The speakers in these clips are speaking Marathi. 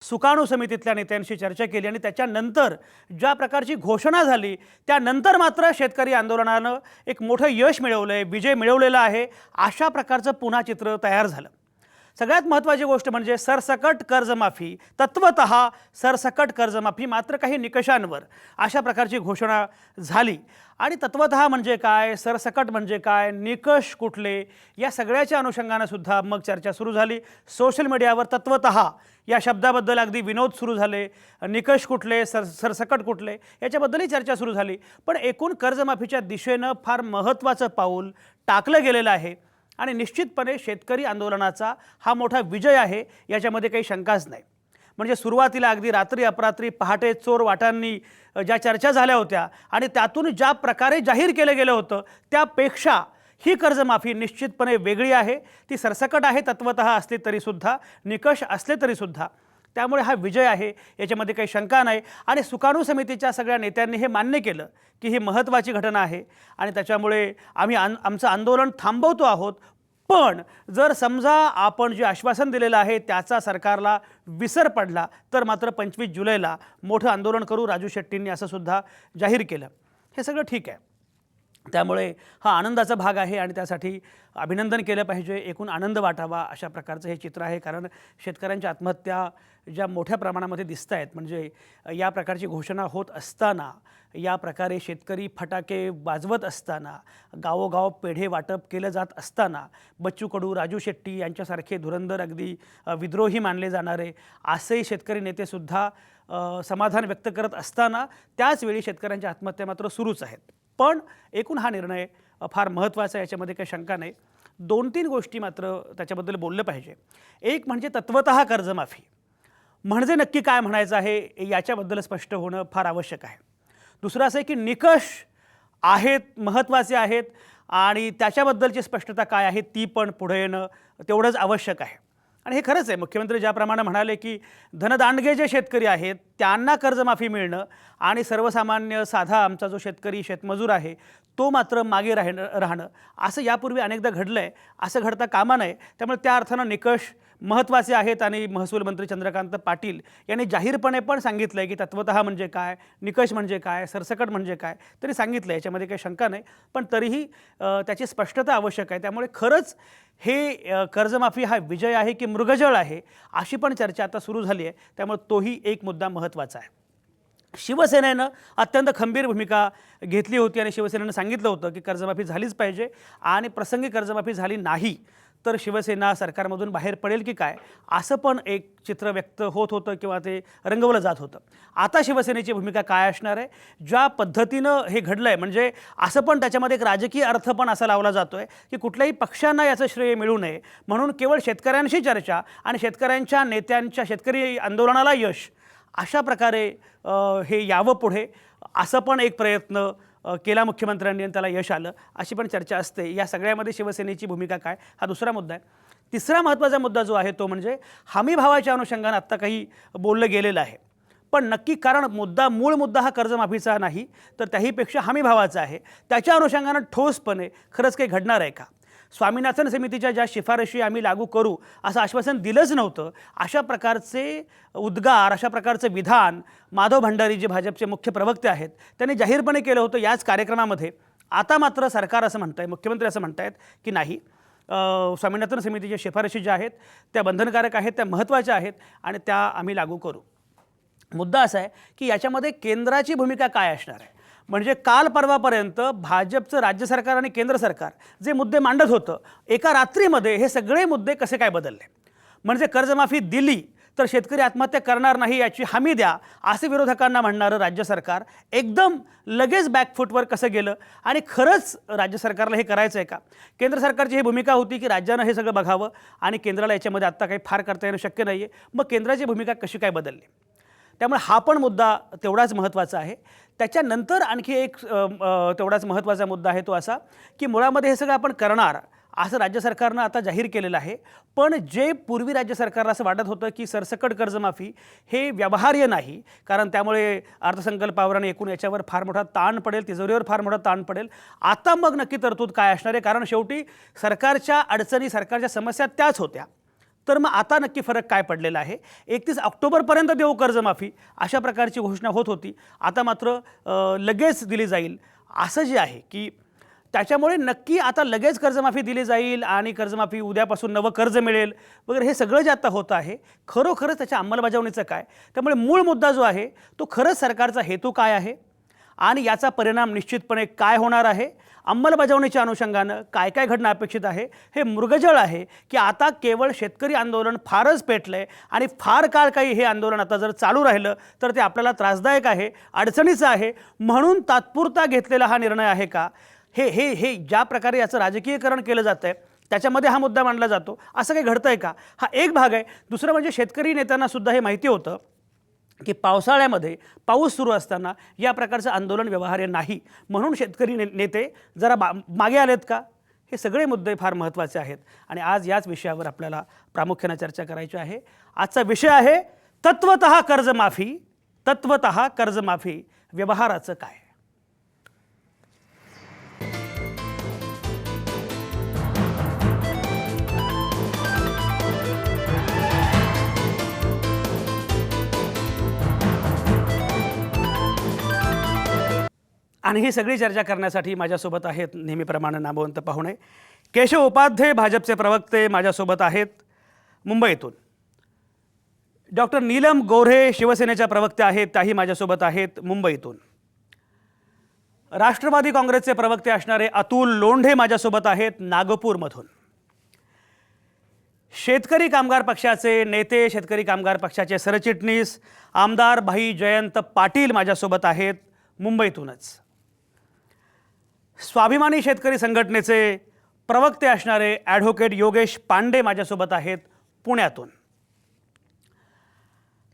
सुकाणू समितीतल्या नेत्यांशी चर्चा केली आणि त्याच्यानंतर ज्या प्रकारची घोषणा झाली त्यानंतर मात्र शेतकरी आंदोलनानं एक मोठं यश मिळवलं आहे, विजय मिळवलेला आहे, अशा प्रकारचं पुन्हा चित्र तयार झालं। सगळ्यात महत्त्वाची गोष्ट म्हणजे सरसकट कर्जमाफी, तत्वतः सरसकट कर्जमाफी, मात्र काही निकषांवर अशा प्रकारची घोषणा झाली। आणि तत्वतः म्हणजे काय, सरसकट म्हणजे काय, निकष कुठले, या सगळ्याच्या अनुषंगाने सुद्धा मग चर्चा सुरू झाली। सोशल मीडियावर तत्वतः या शब्दाबद्दल अगदी विनोद सुरू झाले, निकष कुठले, सरसकट कुठले याच्याबद्दलही चर्चा सुरू झाली। पण एकूण कर्जमाफीच्या दिशेनं फार महत्त्वाचं पाऊल टाकलं गेलेलं आहे आणि निश्चितपणे शेतकरी आंदोलनाचा हा मोठा विजय आहे, याच्यामध्ये काही शंकाच नाही। म्हणजे सुरुवातीला अगदी रात्री अपरात्री पहाटे चोर वाटांनी ज्या चर्चा झाल्या होत्या आणि त्यातून ज्या प्रकारे जाहीर केलं गेलं होतं त्यापेक्षा ही कर्जमाफी निश्चितपणे वेगळी आहे। ती सरसकट आहे तत्वतः असली तरीसुद्धा, निकष असले तरीसुद्धा, त्यामुळे हा विजय आहे, याच्यामध्ये काही शंका नाही। आणि सुकाणू समितीच्या सगळ्या नेत्यांनी हे मान्य केलं की ही महत्त्वाची घटना आहे आणि त्याच्यामुळे आम्ही आमचं आंदोलन थांबवतो आहोत। पण जर समजा आपण जे आश्वासन दिलेलं आहे त्याचा सरकारला विसर पडला तर मात्र 25 जुलैला मोठं आंदोलन करू, राजू शेट्टींनी असं सुद्धा जाहीर केलं। हे सगळं ठीक आहे, त्यामुळे हा आनंदाचा भाग आहे आणि त्यासाठी अभिनंदन केलं पाहिजे, एकूण आनंद वाटावा अशा प्रकारचं हे चित्र आहे। कारण शेतकऱ्यांच्या आत्महत्या ज्या मोठ्या प्रमाणामध्ये दिसत आहेत, म्हणजे या प्रकारची घोषणा होत असताना, या प्रकारे शेतकरी फटाके वाजवत असताना, गावोगाव पेढे वाटप केलं जात असताना, बच्चू कडू, राजू शेट्टी यांच्यासारखे धुरंधर अगदी विद्रोही मानले जाणारे असे शेतकरी नेतेसुद्धा समाधान व्यक्त करत असताना त्याचवेळी शेतकऱ्यांच्या आत्महत्या मात्र सुरूच आहेत। पण एकूण हा निर्णय फार महत्त्वाचा आहे, याच्यामध्ये काही शंका नाही। 2-3 गोष्टी मात्र त्याच्याबद्दल बोललं पाहिजे। एक म्हणजे तत्वतः कर्जमाफी म्हणजे नक्की काय म्हणायचं आहे याच्याबद्दल स्पष्ट होणं फार आवश्यक आहे। दुसरं असं आहे की निकष आहेत, महत्त्वाचे आहेत आणि त्याच्याबद्दलची स्पष्टता काय आहे ती पण पुढे येणं तेवढंच आवश्यक आहे। आणि हे खरंच आहे, मुख्यमंत्री ज्याप्रमाणे म्हणाले की धनदांडगे जे शेतकरी आहेत त्यांना कर्जमाफी मिळणं आणि सर्वसामान्य साधा आमचा जो शेतकरी शेतमजूर आहे तो मात्र मागे राहणं असं यापूर्वी अनेकदा घडलं आहे, असं घडता कामा नये। त्यामुळे त्या अर्थानं निकष महत्त्वाचे आहेत आणि महसूल मंत्री चंद्रकांत पाटील यांनी जाहीरपणे पण सांगितलं आहे की तत्वतः म्हणजे काय, निकष म्हणजे काय, सरसकट म्हणजे काय तरी सांगितलं आहे, याच्यामध्ये काही शंका नाही। पण तरीही त्याची स्पष्टता आवश्यक आहे। त्यामुळे खरंच हे कर्जमाफी हा विजय आहे की मृगजळ आहे अशी पण चर्चा आता सुरू झाली आहे, त्यामुळे तोही एक मुद्दा महत्त्वाचा आहे। शिवसेनेनं अत्यंत खंबीर भूमिका घेतली होती आणि शिवसेनेनं सांगितलं होतं की कर्जमाफी झालीच पाहिजे आणि प्रसंगी कर्जमाफी झाली नाही तर शिवसेना सरकारमधून बाहेर पडेल की काय असं पण एक चित्र व्यक्त होत होतं किंवा ते रंगवलं जात होतं। आता शिवसेनेची भूमिका काय असणार आहे, ज्या पद्धतीनं हे घडलं आहे, म्हणजे असं पण त्याच्यामध्ये एक राजकीय अर्थ पण असा लावला जातो आहे की कुठल्याही पक्षांना याचं श्रेय मिळू नये म्हणून केवळ शेतकऱ्यांशी चर्चा आणि शेतकऱ्यांच्या नेत्यांच्या शेतकरी आंदोलनाला यश अशा प्रकारे हे यावं पुढे, असं पण एक प्रयत्न केला मुख्यमंत्र्यांनी आणि त्याला यश आलं अशी पण चर्चा असते। या सगळ्यामध्ये शिवसेनेची भूमिका काय हा दुसरा मुद्दा आहे। तिसरा महत्त्वाचा मुद्दा जो आहे तो म्हणजे हमीभावाच्या अनुषंगाने आत्ता काही बोललं गेलेलं आहे, पण नक्की कारण मूळ मुद्दा हा कर्जमाफीचा नाही तर त्याहीपेक्षा हमीभावाचा आहे। त्याच्या अनुषंगाने ठोसपणे खरंच काही घडणार आहे का? स्वामीनाथन समितीच्या ज्या शिफारशी आम्ही लागू करू असं आश्वासन दिलंच नव्हतं, अशा प्रकारचे उद्गार, अशा प्रकारचं विधान माधव भंडारी जे भाजपचे मुख्य प्रवक्ते आहेत त्यांनी जाहीरपणे केलं होतं याच कार्यक्रमामध्ये। आता मात्र सरकार असं म्हणत आहे, मुख्यमंत्री असं म्हणत आहेत की नाही, स्वामीनाथन समितीच्या शिफारशी ज्या आहेत त्या बंधनकारक आहेत, त्या महत्त्वाच्या आहेत आणि त्या आम्ही लागू करू। मुद्दा असा आहे की याच्यामध्ये केंद्राची भूमिका काय असणार आहे, म्हणजे काल परवापर्यंत भाजपचं राज्य सरकार आणि केंद्र सरकार जे मुद्दे मांडत होतं एका रात्रीमध्ये हे सगळे मुद्दे कसे काय बदलले। म्हणजे कर्जमाफी दिली तर शेतकरी आत्महत्या करणार नाही याची हमी द्या असे विरोधकांना म्हणणारं राज्य सरकार एकदम लगेच बॅकफूटवर कसं गेलं आणि खरंच राज्य सरकारला हे करायचं आहे का? केंद्र सरकारची ही भूमिका होती की राज्यानं हे सगळं बघावं आणि केंद्राला याच्यामध्ये आत्ता काही फार करता येणं शक्य नाही आहे, मग केंद्राची भूमिका कशी काय बदलली? त्यामुळे हा पण मुद्दा तेवढाच महत्त्वाचा आहे। त्याच्यानंतर आणखी एक तेवढाच महत्त्वाचा मुद्दा आहे तो असा की मुळामध्ये हे सगळं आपण करणार असं राज्य सरकारनं आता जाहीर केलेलं आहे, पण जे पूर्वी राज्य सरकारला असं वाटत होतं की सरसकट कर्जमाफी हे व्यवहार्य नाही कारण त्यामुळे अर्थसंकल्पावर आणि एकूण याच्यावर फार मोठा ताण पडेल, तिजोरीवर फार मोठा ताण पडेल, आता मग नक्की तरतूद काय असणार आहे? कारण शेवटी सरकारच्या अडचणी, सरकारच्या समस्या त्याच होत्या, तर मग आता नक्की फरक काय पडलेला आहे? 31 ऑक्टोबरपर्यंत देऊ कर्जमाफी अशा प्रकारची घोषणा होत होती. आता मात्र लगेच दिली जाईल असं जे आहे की त्याच्यामुळे नक्की आता लगेच कर्जमाफी दिली जाईल आणि कर्जमाफी उद्यापासून नवं कर्ज मिळेल वगैरे हे सगळं जे आता होतं आहे खरोखरच त्याच्या अंमलबजावणीचं काय? त्यामुळे मूळ मुद्दा जो आहे तो खरंच सरकारचा हेतू काय आहे आणि याचा परिणाम निश्चितपणे काय होणार आहे, अंमलबजावणीच्या अनुषंगानं काय काय घडणं अपेक्षित आहे, हे मृगजळ आहे की आता केवळ शेतकरी आंदोलन फारच पेटलं आहे आणि फार काळ काही हे आंदोलन आता जर चालू राहिलं तर ते आपल्याला त्रासदायक आहे, अडचणीचं आहे. म्हणून तात्पुरता घेतलेला हा निर्णय आहे का? हे हे हे ज्या प्रकारे याचं राजकीयकरण केलं जातं आहे त्याच्यामध्ये हा मुद्दा मांडला जातो. असं काही घडतं आहे का? हा एक भाग आहे. दुसरं म्हणजे शेतकरी नेत्यांनासुद्धा हे माहिती होतं की पावसाळ्यामध्ये पाऊस सुरू असताना या प्रकारचं आंदोलन व्यवहार्य नाही, म्हणून शेतकरी नेते जरा मागे आलेत का? हे सगळे मुद्दे फार महत्त्वाचे आहेत आणि आज याच विषयावर आपल्याला प्रामुख्याने चर्चा करायची आहे. आजचा विषय आहे तत्वतः कर्जमाफी. तत्वतः कर्जमाफी व्यवहाराचं काय? आणि ही सगळी चर्चा करण्यासाठी माझ्यासोबत आहेत नेहमीप्रमाणे नामवंत पाहुणे. केशव उपाध्ये भाजपचे प्रवक्ते माझ्यासोबत आहेत मुंबईतून. डॉक्टर नीलम गोऱ्हे शिवसेनेच्या प्रवक्त्या आहेत, त्याही माझ्यासोबत आहेत मुंबईतून. राष्ट्रवादी काँग्रेसचे प्रवक्ते असणारे अतुल लोंढे माझ्यासोबत आहेत नागपूरमधून. शेतकरी कामगार पक्षाचे नेते, शेतकरी कामगार पक्षाचे सरचिटणीस आमदार भाई जयंत पाटील माझ्यासोबत आहेत मुंबईतूनच. स्वाभिमानी शेतकरी संघटनेचे प्रवक्ते असणारे ॲडव्होकेट योगेश पांडे माझ्यासोबत आहेत पुण्यातून.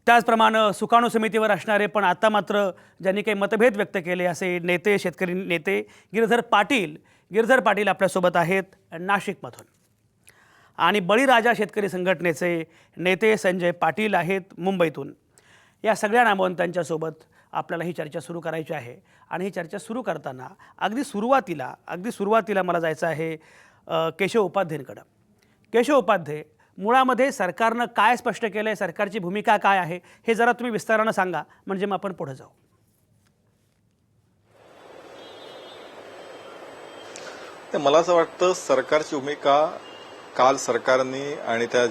त्याचप्रमाणे सुकाणू समितीवर असणारे पण आता मात्र ज्यांनी काही मतभेद व्यक्त केले असे नेते, शेतकरी नेते गिरधर पाटील आपल्यासोबत आहेत नाशिकमधून. आणि बळीराजा शेतकरी संघटनेचे नेते संजय पाटील आहेत मुंबईतून. या सगळ्या नामवंतांच्यासोबत आपल्याला ही चर्चा सुरू करायची आहे. आणि ही चर्चा सुरू करताना अगदी सुरुवातीला मला जायचं आहे केशव उपाध्येंकडं. केशव उपाध्ये, मुळामध्ये सरकारनं काय स्पष्ट केलं आहे, सरकारची भूमिका काय आहे, हे जरा तुम्ही विस्तारानं सांगा, म्हणजे मग आपण पुढे जाऊ. मला असं वाटतं सरकारची भूमिका काल सरकारने आणि त्या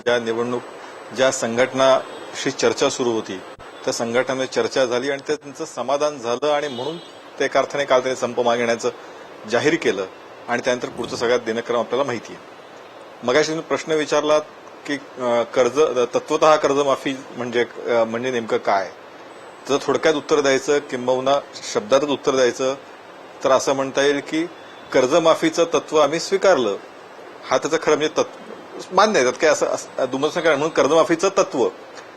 ज्या संघटनाशी चर्चा सुरू होती त्या संघटनेमध्ये चर्चा झाली आणि त्यांचं समाधान झालं आणि म्हणून ते एका अर्थाने काल त्यांनी संप मागण्याचं जाहीर केलं आणि त्यानंतर पुढचं सगळ्यात दिनक्रम आपल्याला माहिती आहे. मगाशी तुम्ही प्रश्न विचारलात की तत्वतः कर्जमाफी म्हणजे नेमकं काय, तर थोडक्यात उत्तर द्यायचं किंबहुना शब्दातच उत्तर द्यायचं तर असं म्हणता येईल की कर्जमाफीचं तत्व आम्ही स्वीकारलं. हा त्याचं खरं म्हणजे तत्व मान्य आहे, त्यात काय असं दुमत काय म्हणून कर्जमाफीचं तत्व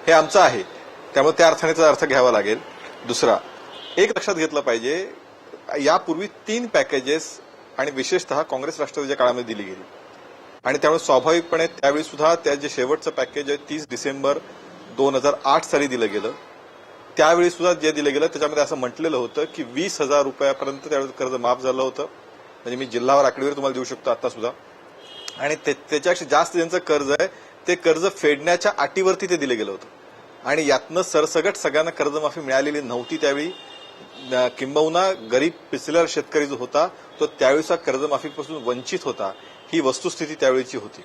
हे आमचं आहे, त्यामुळे त्या अर्थाने त्याचा अर्थ घ्यावा लागेल. दुसरा एक लक्षात घेतलं पाहिजे, यापूर्वी 3 पॅकेजेस आणि विशेषतः काँग्रेस राष्ट्रवादीच्या काळामध्ये दिली गेली आणि त्यामुळे स्वाभाविकपणे त्यावेळी सुद्धा त्या जे शेवटचं पॅकेज आहे 30 डिसेंबर 2008 साली दिलं गेलं. त्यावेळी सुद्धा जे दिलं गेलं त्याच्यामध्ये असं म्हटलेलं होतं की 20,000 रुपयापर्यंत त्यावेळी कर्ज माफ झालं होतं. म्हणजे मी जिल्हावर आकडेवारी तुम्हाला देऊ शकतो आता सुद्धा. आणि त्याच्यापेक्षा जास्त ज्यांचं कर्ज आहे ते कर्ज फेडण्याच्या अटीवरती ते दिलं गेलं होतं आणि यातनं सरसगट सगळ्यांना कर्जमाफी मिळालेली नव्हती. त्यावेळी किंबहुना गरीब पिचलेला शेतकरी जो होता तो त्यावेळीचा कर्जमाफीपासून वंचित होता, ही वस्तुस्थिती त्यावेळीची होती.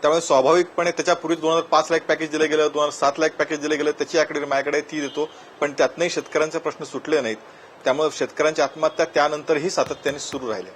त्यामुळे स्वाभाविकपणे त्याच्यापूर्वी 2005 लाख पॅकेज दिलं गेलं, 2007 लाख पॅकेज दिलं गेलं, त्याची आकडेवारी माझ्याकडे ती देतो, पण त्यातनंही शेतकऱ्यांचे प्रश्न सुटले नाहीत. त्यामुळे शेतकऱ्यांची आत्महत्या त्यानंतरही सातत्याने सुरू राहिल्या.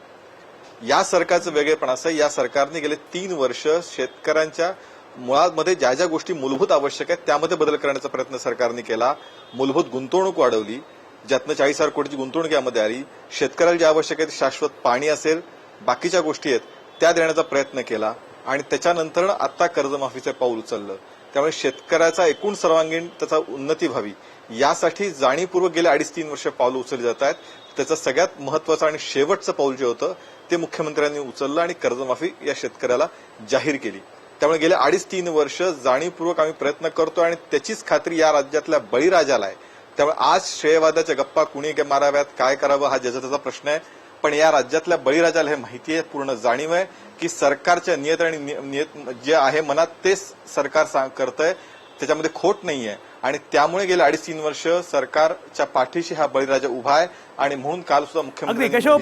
या सरकारचं वेगळेपण असं, या सरकारने गेले 3 वर्ष शेतकऱ्यांच्या मुळामध्ये ज्या ज्या गोष्टी मूलभूत आवश्यक आहेत त्यामध्ये बदल करण्याचा प्रयत्न सरकारने केला. मूलभूत गुंतवणूक वाढवली, ज्यातनं 40,000 कोटीची गुंतवणूक यामध्ये आली. शेतकऱ्याला जे आवश्यक आहे शाश्वत पाणी असेल, बाकीच्या गोष्टी आहेत त्या देण्याचा प्रयत्न केला आणि त्याच्यानंतर आता कर्जमाफीचं पाऊल उचललं. त्यामुळे शेतकऱ्याचा एकूण सर्वांगीण त्याचा उन्नती व्हावी यासाठी जाणीवपूर्वक गेले 2.5-3 वर्ष पावलं उचलली जात आहेत. त्याचं सगळ्यात महत्वाचं आणि शेवटचं पाऊल जे होतं ते मुख्यमंत्र्यांनी उचललं आणि कर्जमाफी या शेतकऱ्याला जाहीर केली. त्यामुळे गेले 2.5-3 वर्ष जाणीवपूर्वक आम्ही प्रयत्न करतो आणि त्याचीच खात्री या राज्यातल्या बळीराजाला आहे. त्यामुळे आज श्रेयवादाच्या गप्पा कुणी माराव्यात, काय करावं हा ज्याचा त्याचा प्रश्न आहे. पण या राज्यातल्या बळीराजाला हे माहिती आहे, पूर्ण जाणीव आहे की सरकारच्या नियत आणि नियत जे आहे मनात तेच सरकार करतंय, त्याच्यामध्ये खोट नाहीये. आणि त्यामुळे गेले 2.5-3 वर्ष सरकारच्या पाठीशी हा बळीराजा उभा आहे. आणि म्हणून काल सुद्धा मुख्यमंत्री केशव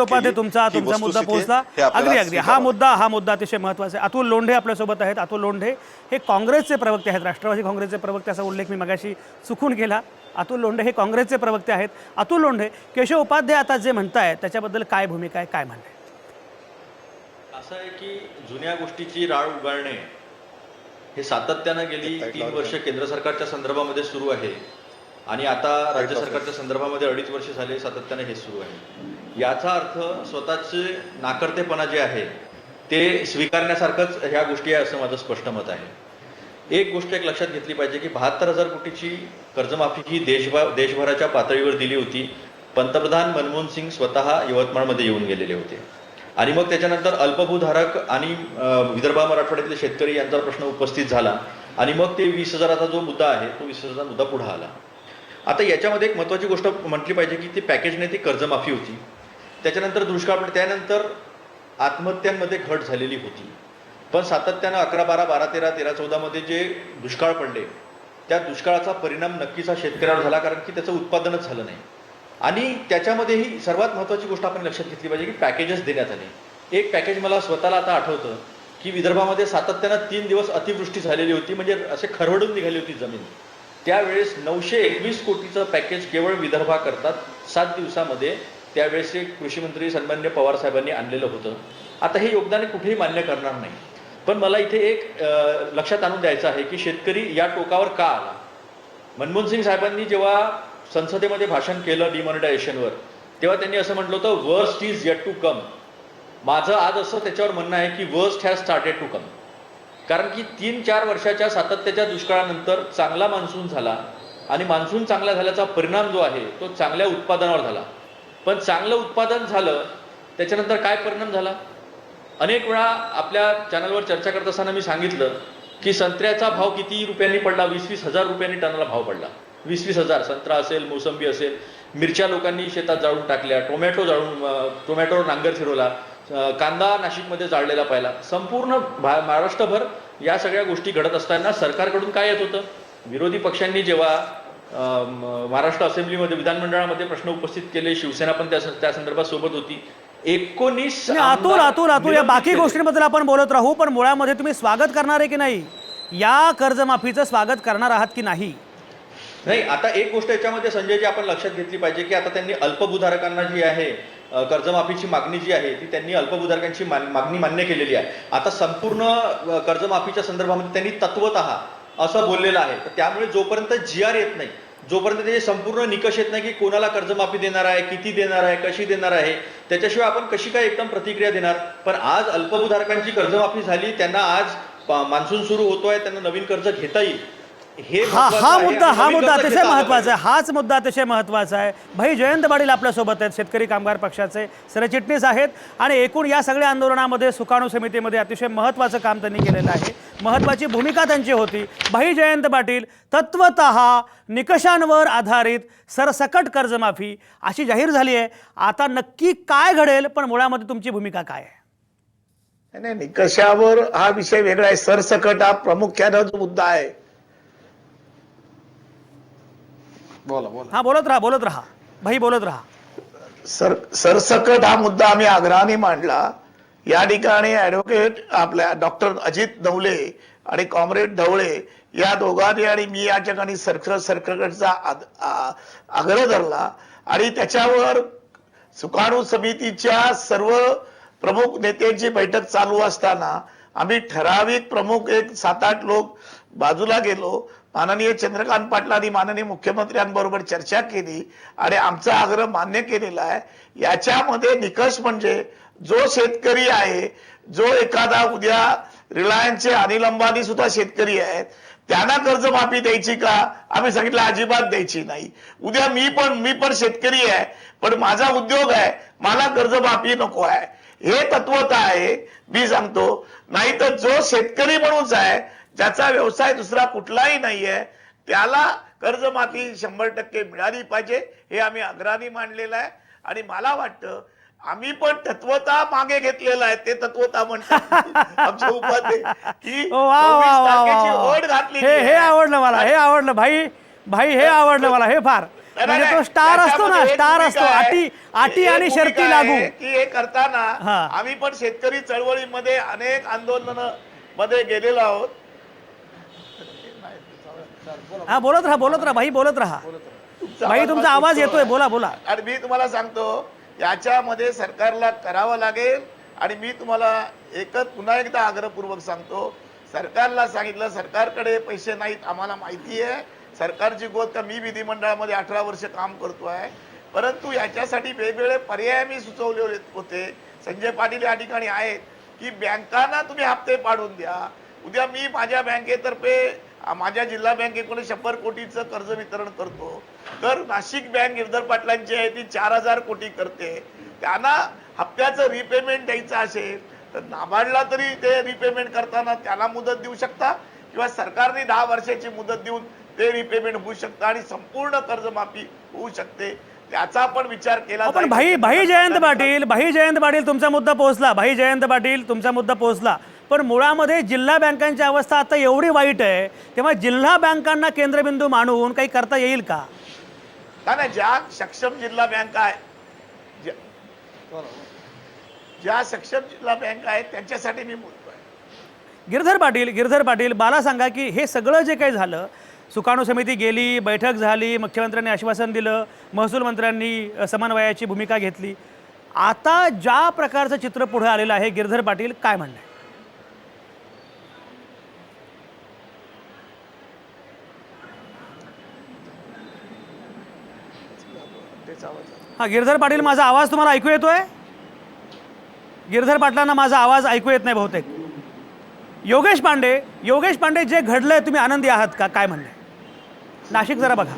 उपाध्याय तुमचा मुद्दा पोहोचला. अगदी हा मुद्दा अतिशय महत्वाचा आहे. अतुल लोंढे आपल्यासोबत आहेत. अतुल लोंढे हे काँग्रेसचे प्रवक्ते आहेत, राष्ट्रवादी काँग्रेसचे प्रवक्ते, असा उल्लेख मी मगाशी चुकून केला. अतुल लोंढे हे काँग्रेसचे प्रवक्ते आहेत. अतुल लोंढे, केशव उपाध्याय आता जे म्हणतायत त्याच्याबद्दल काय भूमिका आहे, काय म्हणणं आहे? असं आहे की जुन्या गोष्टीची राळ उगाळणे हे सातत्यानं गेली 3 वर्ष केंद्र सरकारच्या संदर्भामध्ये सुरू आहे आणि आता राज्य सरकारच्या संदर्भामध्ये 2.5 वर्ष झाले सातत्याने हे सुरू आहे. याचा अर्थ स्वतःचे नाकर्तेपणा जे आहे ते स्वीकारण्यासारखंच ह्या गोष्टी आहे असं माझं स्पष्ट मत आहे. एक गोष्ट एक लक्षात घेतली पाहिजे की 72,000 कोटीची कर्जमाफी ही देशभराच्या पातळीवर दिली होती. पंतप्रधान मनमोहन सिंग स्वतः यवतमाळमध्ये येऊन गेलेले होते आणि मग त्याच्यानंतर अल्पभूधारक आणि विदर्भ मराठवाड्यातले शेतकरी यांचा प्रश्न उपस्थित झाला आणि मग ते 20,000चा जो मुद्दा आहे तो 20,000चा मुद्दा पुढे आला. आता याच्यामध्ये एक महत्त्वाची गोष्ट म्हटली पाहिजे की ती पॅकेजने ती कर्जमाफी होती, त्याच्यानंतर दुष्काळ पडला, त्यानंतर आत्महत्यांमध्ये घट झालेली होती. पण सातत्यानं 11, 12, 13, 13, 14 मध्ये जे दुष्काळ पडले त्या दुष्काळाचा परिणाम नक्कीच हा शेतकऱ्यावर झाला, कारण की त्याचं उत्पादनच झालं नाही. आणि त्याच्यामध्येही सर्वात महत्त्वाची गोष्ट आपण लक्षात घेतली पाहिजे की पॅकेजेस देण्यात आले. एक पॅकेज मला स्वतःला आता आठवतं की विदर्भामध्ये सातत्यानं 3 दिवस अतिवृष्टी झालेली होती, म्हणजे असे खरवडून निघाली होती जमीन. त्यावेळेस 921 कोटीचं पॅकेज केवळ विदर्भाकरता 7 दिवसामध्ये त्यावेळेस कृषी मंत्री सन्माननीय पवार साहेबांनी आणलेलं होतं. आता हे योगदान कुठेही मान्य करणार नाही, पण मला इथे एक लक्षात आणून द्यायचं आहे की शेतकरी या टोकावर का आला. मनमोहन सिंग साहेबांनी जेव्हा संसदेमध्ये भाषण केलं डिमॉनिटायझेशनवर, तेव्हा त्यांनी असं म्हटलं होतं worst is yet to come. माझं आज असं त्याच्यावर म्हणणं आहे की worst has started to come. कारण की 3-4 वर्षाच्या सातत्याच्या दुष्काळानंतर चांगला मान्सून झाला आणि मान्सून चांगला झाल्याचा परिणाम जो आहे तो चांगल्या उत्पादनावर झाला. पण चांगलं उत्पादन झालं त्याच्यानंतर काय परिणाम झाला? अनेक वेळा आपल्या चॅनलवर चर्चा करत असताना मी सांगितलं की संत्र्याचा भाव किती रुपयांनी पडला? 20-20 हजार रुपयांनी टनाला भाव पडला. 20-20 हजार. संत्रा असेल, मोसंबी असेल, मिरच्या लोकांनी शेतात जाळून टाकल्या, टोमॅटोवर नांगर फिरवला, कांदा नाशिकमध्ये जाळलेला पाहिला. संपूर्ण महाराष्ट्रभर या सगळ्या गोष्टी घडत असताना सरकारकडून काय येत होतं? विरोधी पक्षांनी जेव्हा महाराष्ट्र असेंब्लीमध्ये विधानमंडळामध्ये प्रश्न उपस्थित केले, शिवसेना पण त्या संदर्भात सोबत होती. 19 अतुल या बाकी गोष्टींबद्दल आपण बोलत राहू, पण मुळामध्ये तुम्ही स्वागत करणार आहे की नाही? या कर्जमाफीचं स्वागत करणार आहात की नाही? नाही, आता एक गोष्ट याच्यामध्ये संजयजी आपण लक्षात घेतली पाहिजे की आता त्यांनी अल्पभूधारकांना जी आहे कर्जमाफीची मागणी जी आहे ती त्यांनी अल्पभूधारकांची मागणी मान्य केलेली आहे. आता संपूर्ण कर्जमाफीच्या संदर्भामध्ये त्यांनी तत्वतः असं बोललेलं आहे. तर त्यामुळे जोपर्यंत GR येत नाही, जोपर्यंत त्याचे संपूर्ण निकष येत नाही की कोणाला कर्जमाफी देणार आहे, किती देणार आहे, कशी देणार आहे, त्याच्याशिवाय आपण कशी काय एकदम प्रतिक्रिया देणार? पण आज अल्पभूधारकांची कर्जमाफी झाली, त्यांना आज मान्सून सुरू होतोय, त्यांना नवीन कर्ज घेता येईल. हा मुद्दा अतिशय महत्वाचा आहे. हाच मुद्दा अतिशय महत्वाचा आहे. भाई जयंत पाटील आपल्यासोबत आहेत, शेतकरी कामगार पक्षाचे सरचिटणीस आहेत आणि एकूण या सगळ्या आंदोलनामध्ये सुकाणू समितीमध्ये अतिशय महत्वाचं काम त्यांनी केलेलं आहे, महत्वाची भूमिका त्यांची होती. भाई जयंत पाटील, तत्वतः निकषांवर आधारित सरसकट कर्जमाफी अशी जाहीर झाली आहे. आता नक्की काय घडेल, पण मुळामध्ये तुमची भूमिका काय आहे? नाही, निकषावर हा विषय वेगळा आहे. सरसकट हा प्रामुख्यानं जो मुद्दा आहे. हा, बोलत राहा भाई, बोलत राहा. सरसकट हा मुद्दा आम्ही आग्रहाने मांडला. या ठिकाणी ऍडव्होकेट आपल्या डॉक्टर अजित नवले आणि कॉम्रेड ढवळे या दोघांनी आणि मी या ठिकाणी सरसकटचा आग्रह धरला आणि त्याच्यावर सुकाणू समितीच्या सर्व प्रमुख नेत्यांची बैठक चालू असताना आम्ही ठराविक प्रमुख एक 7-8 लोक बाजूला गेलो. माननीय चंद्रकांत पाटलांनी माननीय मुख्यमंत्र्यांबरोबर चर्चा केली आणि आमचा आग्रह मान्य केलेला आहे. याच्यामध्ये निकष म्हणजे जो शेतकरी आहे, जो एखादा उद्या रिलायन्सचे अनिल अंबानी सुद्धा शेतकरी आहेत, त्यांना कर्जमाफी द्यायची का? आम्ही सांगितलं अजिबात द्यायची नाही. उद्या मी पण शेतकरी आहे, पण माझा उद्योग आहे, मला कर्जमाफी नको आहे. हे तत्वता आहे. मी सांगतो, नाही तर जो शेतकरी म्हणूनच आहे, ज्याचा व्यवसाय दुसरा कुठलाही नाहीये, त्याला कर्जमाफी 100% मिळाली पाहिजे, हे आम्ही आग्रहाने मांडलेलं आहे. आणि मला वाटतं आम्ही पण तत्वता मागे घेतलेलं आहे, ते तत्वता म्हणतात आमचे उपाध्याय की ओ वा 24 वा वा तारखेची वा ओढ घातली. हे आवडलं मला, हे आवडलं भाई, भाई हे आवडलं मला, हे फार म्हणजे तो स्टार असतो ना, स्टार असतो, अटी आणि शर्ती लागू. की हे करताना हा. आम्ही पण शेतकरी चळवळीमध्ये अनेक आंदोलन मध्ये गेलेलो आहोत. हा बोलत राहा भाई, बोलत राहा भाई, तुमचा आवाज येतोय, बोला बोला. आणि मी तुम्हाला सांगतो याच्यामध्ये सरकारला करावं लागेल. आणि मी तुम्हाला एकच पुन्हा एकदा आग्रहपूर्वक सांगतो, सरकारला सांगितलं, सरकारकडे पैसे नाहीत आम्हाला माहिती आहे, सरकारची गोष्ट का मी विधिमंडळामध्ये 18 वर्ष काम करतोय, परंतु याच्यासाठी वेगवेगळे पर्याय मी सुचवले होते. संजय पाटील या ठिकाणी आहेत की बँकांना तुम्ही हप्ते पाडून द्या. उद्या मी माझ्या बँकेतर्फे माझ्या जिल्हा बँकेकडून 100 कोटीचं कर्ज वितरण करतो, तर नाशिक बँक गिरधर पाटलांची आहे ती 4000 कोटी करते. त्यांना हप्त्याचं रिपेमेंट द्यायचं असेल तर नाबार्डला तरी ते रिपेमेंट करताना त्याला मुदत देऊ शकता, किंवा सरकारने 10 वर्षाची मुदत देऊन ते रिपेमेंट होऊ शकतं आणि संपूर्ण कर्जमाफी होऊ शकते. त्याचा पण विचार केला. पण भाई जयंत पाटील तुमचा मुद्दा पोहोचला, भाई जयंत पाटील तुमचा मुद्दा पोहोचला, पण मुळामध्ये जिल्हा बँकांची अवस्था आता एवढी वाईट आहे, तेव्हा जिल्हा बँकांना केंद्रबिंदू मानून काही करता येईल का? नाही, ज्या सक्षम जिल्हा बँका आहे, ज्या सक्षम जिल्हा बँका आहेत त्यांच्यासाठी मी बोलतोय. गिरधर पाटील मला सांगा की हे सगळं जे काही झालं, सुकाणू समिती गेली, बैठक झाली, मुख्यमंत्र्यांनी आश्वासन दिलं, महसूल मंत्र्यांनी समन्वयाची भूमिका घेतली, आता ज्या प्रकारचं चित्र पुढे आलेलं आहे, गिरधर पाटील काय म्हणणं आहे? हा गिरधर पाटील, माझा आवाज तुम्हाला ऐकू येतोय? गिरधर पाटलांना माझा आवाज ऐकू येत नाही बहुतेक. योगेश पांडे जे घडलंय तुम्ही आनंदी आहात का, काय म्हणणं आहे? नाशिक जरा बघा.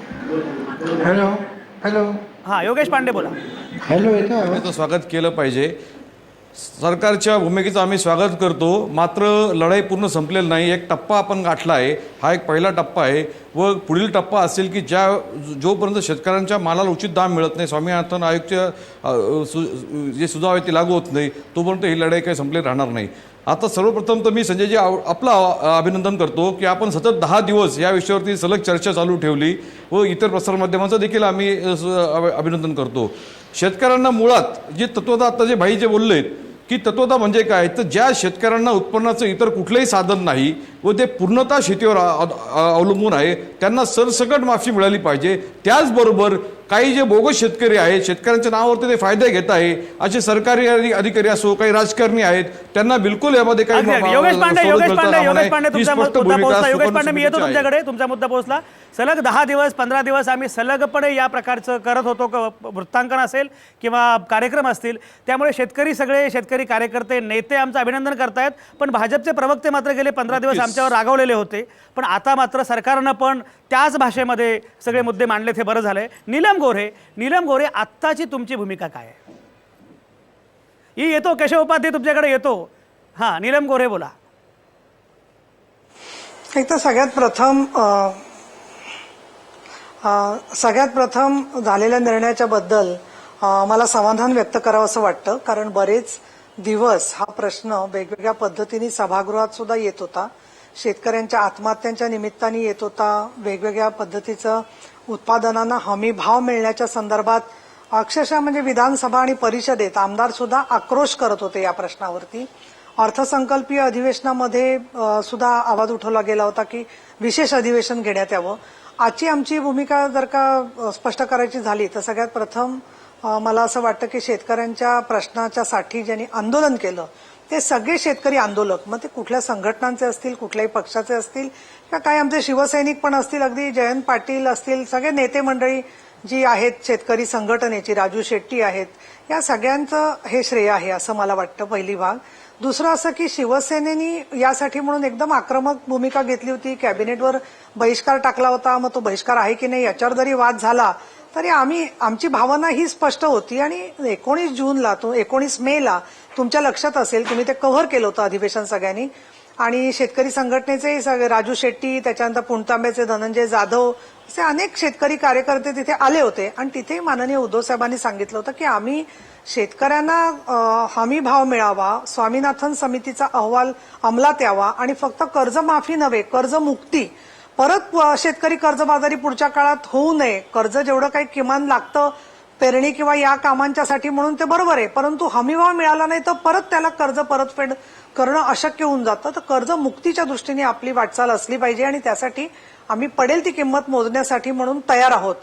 हॅलो हा योगेश पांडे बोला. येतो. स्वागत केलं पाहिजे. सरकारच्या भूमिकेचं आम्ही स्वागत करतो, मात्र लढाई पूर्ण संपलेली नाही. एक टप्पा आपण गाठला आहे, हा एक पहिला टप्पा आहे व पुढील टप्पा असेल की जोपर्यंत शेतकऱ्यांच्या मालाला उचित दाम मिळत नाही, स्वामीनाथन आयोगच्या जे सुधाव आहे ते लागू होत नाही, तोपर्यंत ही लढाई काही संपलेली राहणार नाही. आता सर्वप्रथम तर मी संजयजी आपलं अभिनंदन करतो की आपण सतत 10 दिवस या विषयावरती सलग चर्चा चालू ठेवली व इतर प्रसारमाध्यमांचं देखील आम्ही अभिनंदन करतो. शेतकऱ्यांना मुळात जी तत्वता आता जे भाई जे बोललेत की तत्वता म्हणजे काय, तर ज्या शेतकऱ्यांना उत्पन्नाचं इतर कुठलंही साधन नाही व ते पूर्णतः शेतीवर अवलंबून आहे, त्यांना सरसकट माफी मिळाली पाहिजे. त्याचबरोबर काही जे बोगस शेतकरी आहेत, शेतकऱ्यांच्या नावावरती ते फायदे घेत आहे, असे सरकारी अधिकारी असो, काही राजकारणी आहेत, त्यांना बिलकुल यामध्ये काही योगेश पांडे तुमचा मुद्दा पोहोचला. योगेश पांडे मी येतो तुमच्याकडे, तुमचा मुद्दा पोहोचला. सलग 10 दिवस 15 दिवस आम्ही सलगपणे या प्रकारचं करत होतो, वृत्तांकन असेल किंवा कार्यक्रम असतील, त्यामुळे शेतकरी कार्यकर्ते नेते आमचं अभिनंदन करतायत. पण भाजपचे प्रवक्ते मात्र गेले 15 दिवस आमच्यावर रागावलेले होते. पण आता मात्र सरकारनं पण त्याच भाषेमध्ये सगळे मुद्दे मांडलेत, हे बरं झालंय. नीलम गोरे आत्ताची तुमची भूमिका काय आहे? ही येतो केशव उपाध्ये तुमच्याकडे येतो. हां नीलम गोरे बोला. एक तर सगळ्यात प्रथम झालेल्या निर्णयाच्या बद्दल मला समाधान व्यक्त करावं असं वाटतं, कारण बरेच दिवस हा प्रश्न वेगवेगळ्या पद्धतीने सभागृहात सुद्धा येत होता, शेतकऱ्यांच्या आत्महत्यांच्या निमित्ताने येत होता, वेगवेगळ्या पद्धतीचं उत्पादनांना हमी भाव मिळण्याच्या संदर्भात अक्षरशः म्हणजे विधानसभा आणि परिषदेत आमदार सुद्धा आक्रोश करत होते या प्रश्नावरती. अर्थसंकल्पीय अधिवेशनामध्ये सुद्धा आवाज उठवला गेला होता की विशेष अधिवेशन घेण्यात यावं. आजची आमची भूमिका जर का स्पष्ट करायची झाली तर सगळ्यात प्रथम मला असं वाटतं की शेतकऱ्यांच्या प्रश्नाच्या साठी ज्यांनी आंदोलन केलं ते सगळे शेतकरी आंदोलक, मग ते कुठल्या संघटनांचे असतील, कुठल्याही पक्षाचे असतील, किंवा काही आमचे शिवसैनिक पण असतील, अगदी जयंत पाटील असतील, सगळे नेते मंडळी जी आहेत शेतकरी संघटनेची, राजू शेट्टी आहेत, या सगळ्यांचं हे श्रेय आहे असं मला वाटतं. पहिली भाग. दुसरं असं की शिवसेनेनी यासाठी म्हणून एकदम आक्रमक भूमिका घेतली होती, कॅबिनेटवर बहिष्कार टाकला होता. मग तो बहिष्कार आहे की नाही याच्यावर जरी वाद झाला तरी आमची भावना ही स्पष्ट होती. आणि 19 जूनला 19 मेला तुमच्या लक्षात असेल, तुम्ही ते कव्हर केलं होतं अधिवेशन सगळ्यांनी, आणि शेतकरी संघटनेचे राजू शेट्टी, त्याच्यानंतर पुणतांब्याचे धनंजय जाधव असे अनेक शेतकरी कार्यकर्ते तिथे आले होते आणि तिथे माननीय उद्धव साहेबांनी सांगितलं होतं की आम्ही शेतकऱ्यांना हमी भाव मिळावा, स्वामीनाथन समितीचा अहवाल अंमलात यावा आणि फक्त कर्जमाफी नव्हे कर्जमुक्ती, परत शेतकरी कर्जबाजारी पुढच्या काळात होऊ नये, कर्ज जेवढं काही किमान लागतं पेरणी किंवा या कामांच्यासाठी म्हणून ते बरोबर आहे, परंतु हमीभाव मिळाला नाही तर परत त्याला कर्ज परतफेड करणं अशक्य होऊन जातं. तर कर्जमुक्तीच्या दृष्टीने आपली वाटचाल असली पाहिजे आणि त्यासाठी आम्ही पडेल ती किंमत मोजण्यासाठी म्हणून तयार आहोत.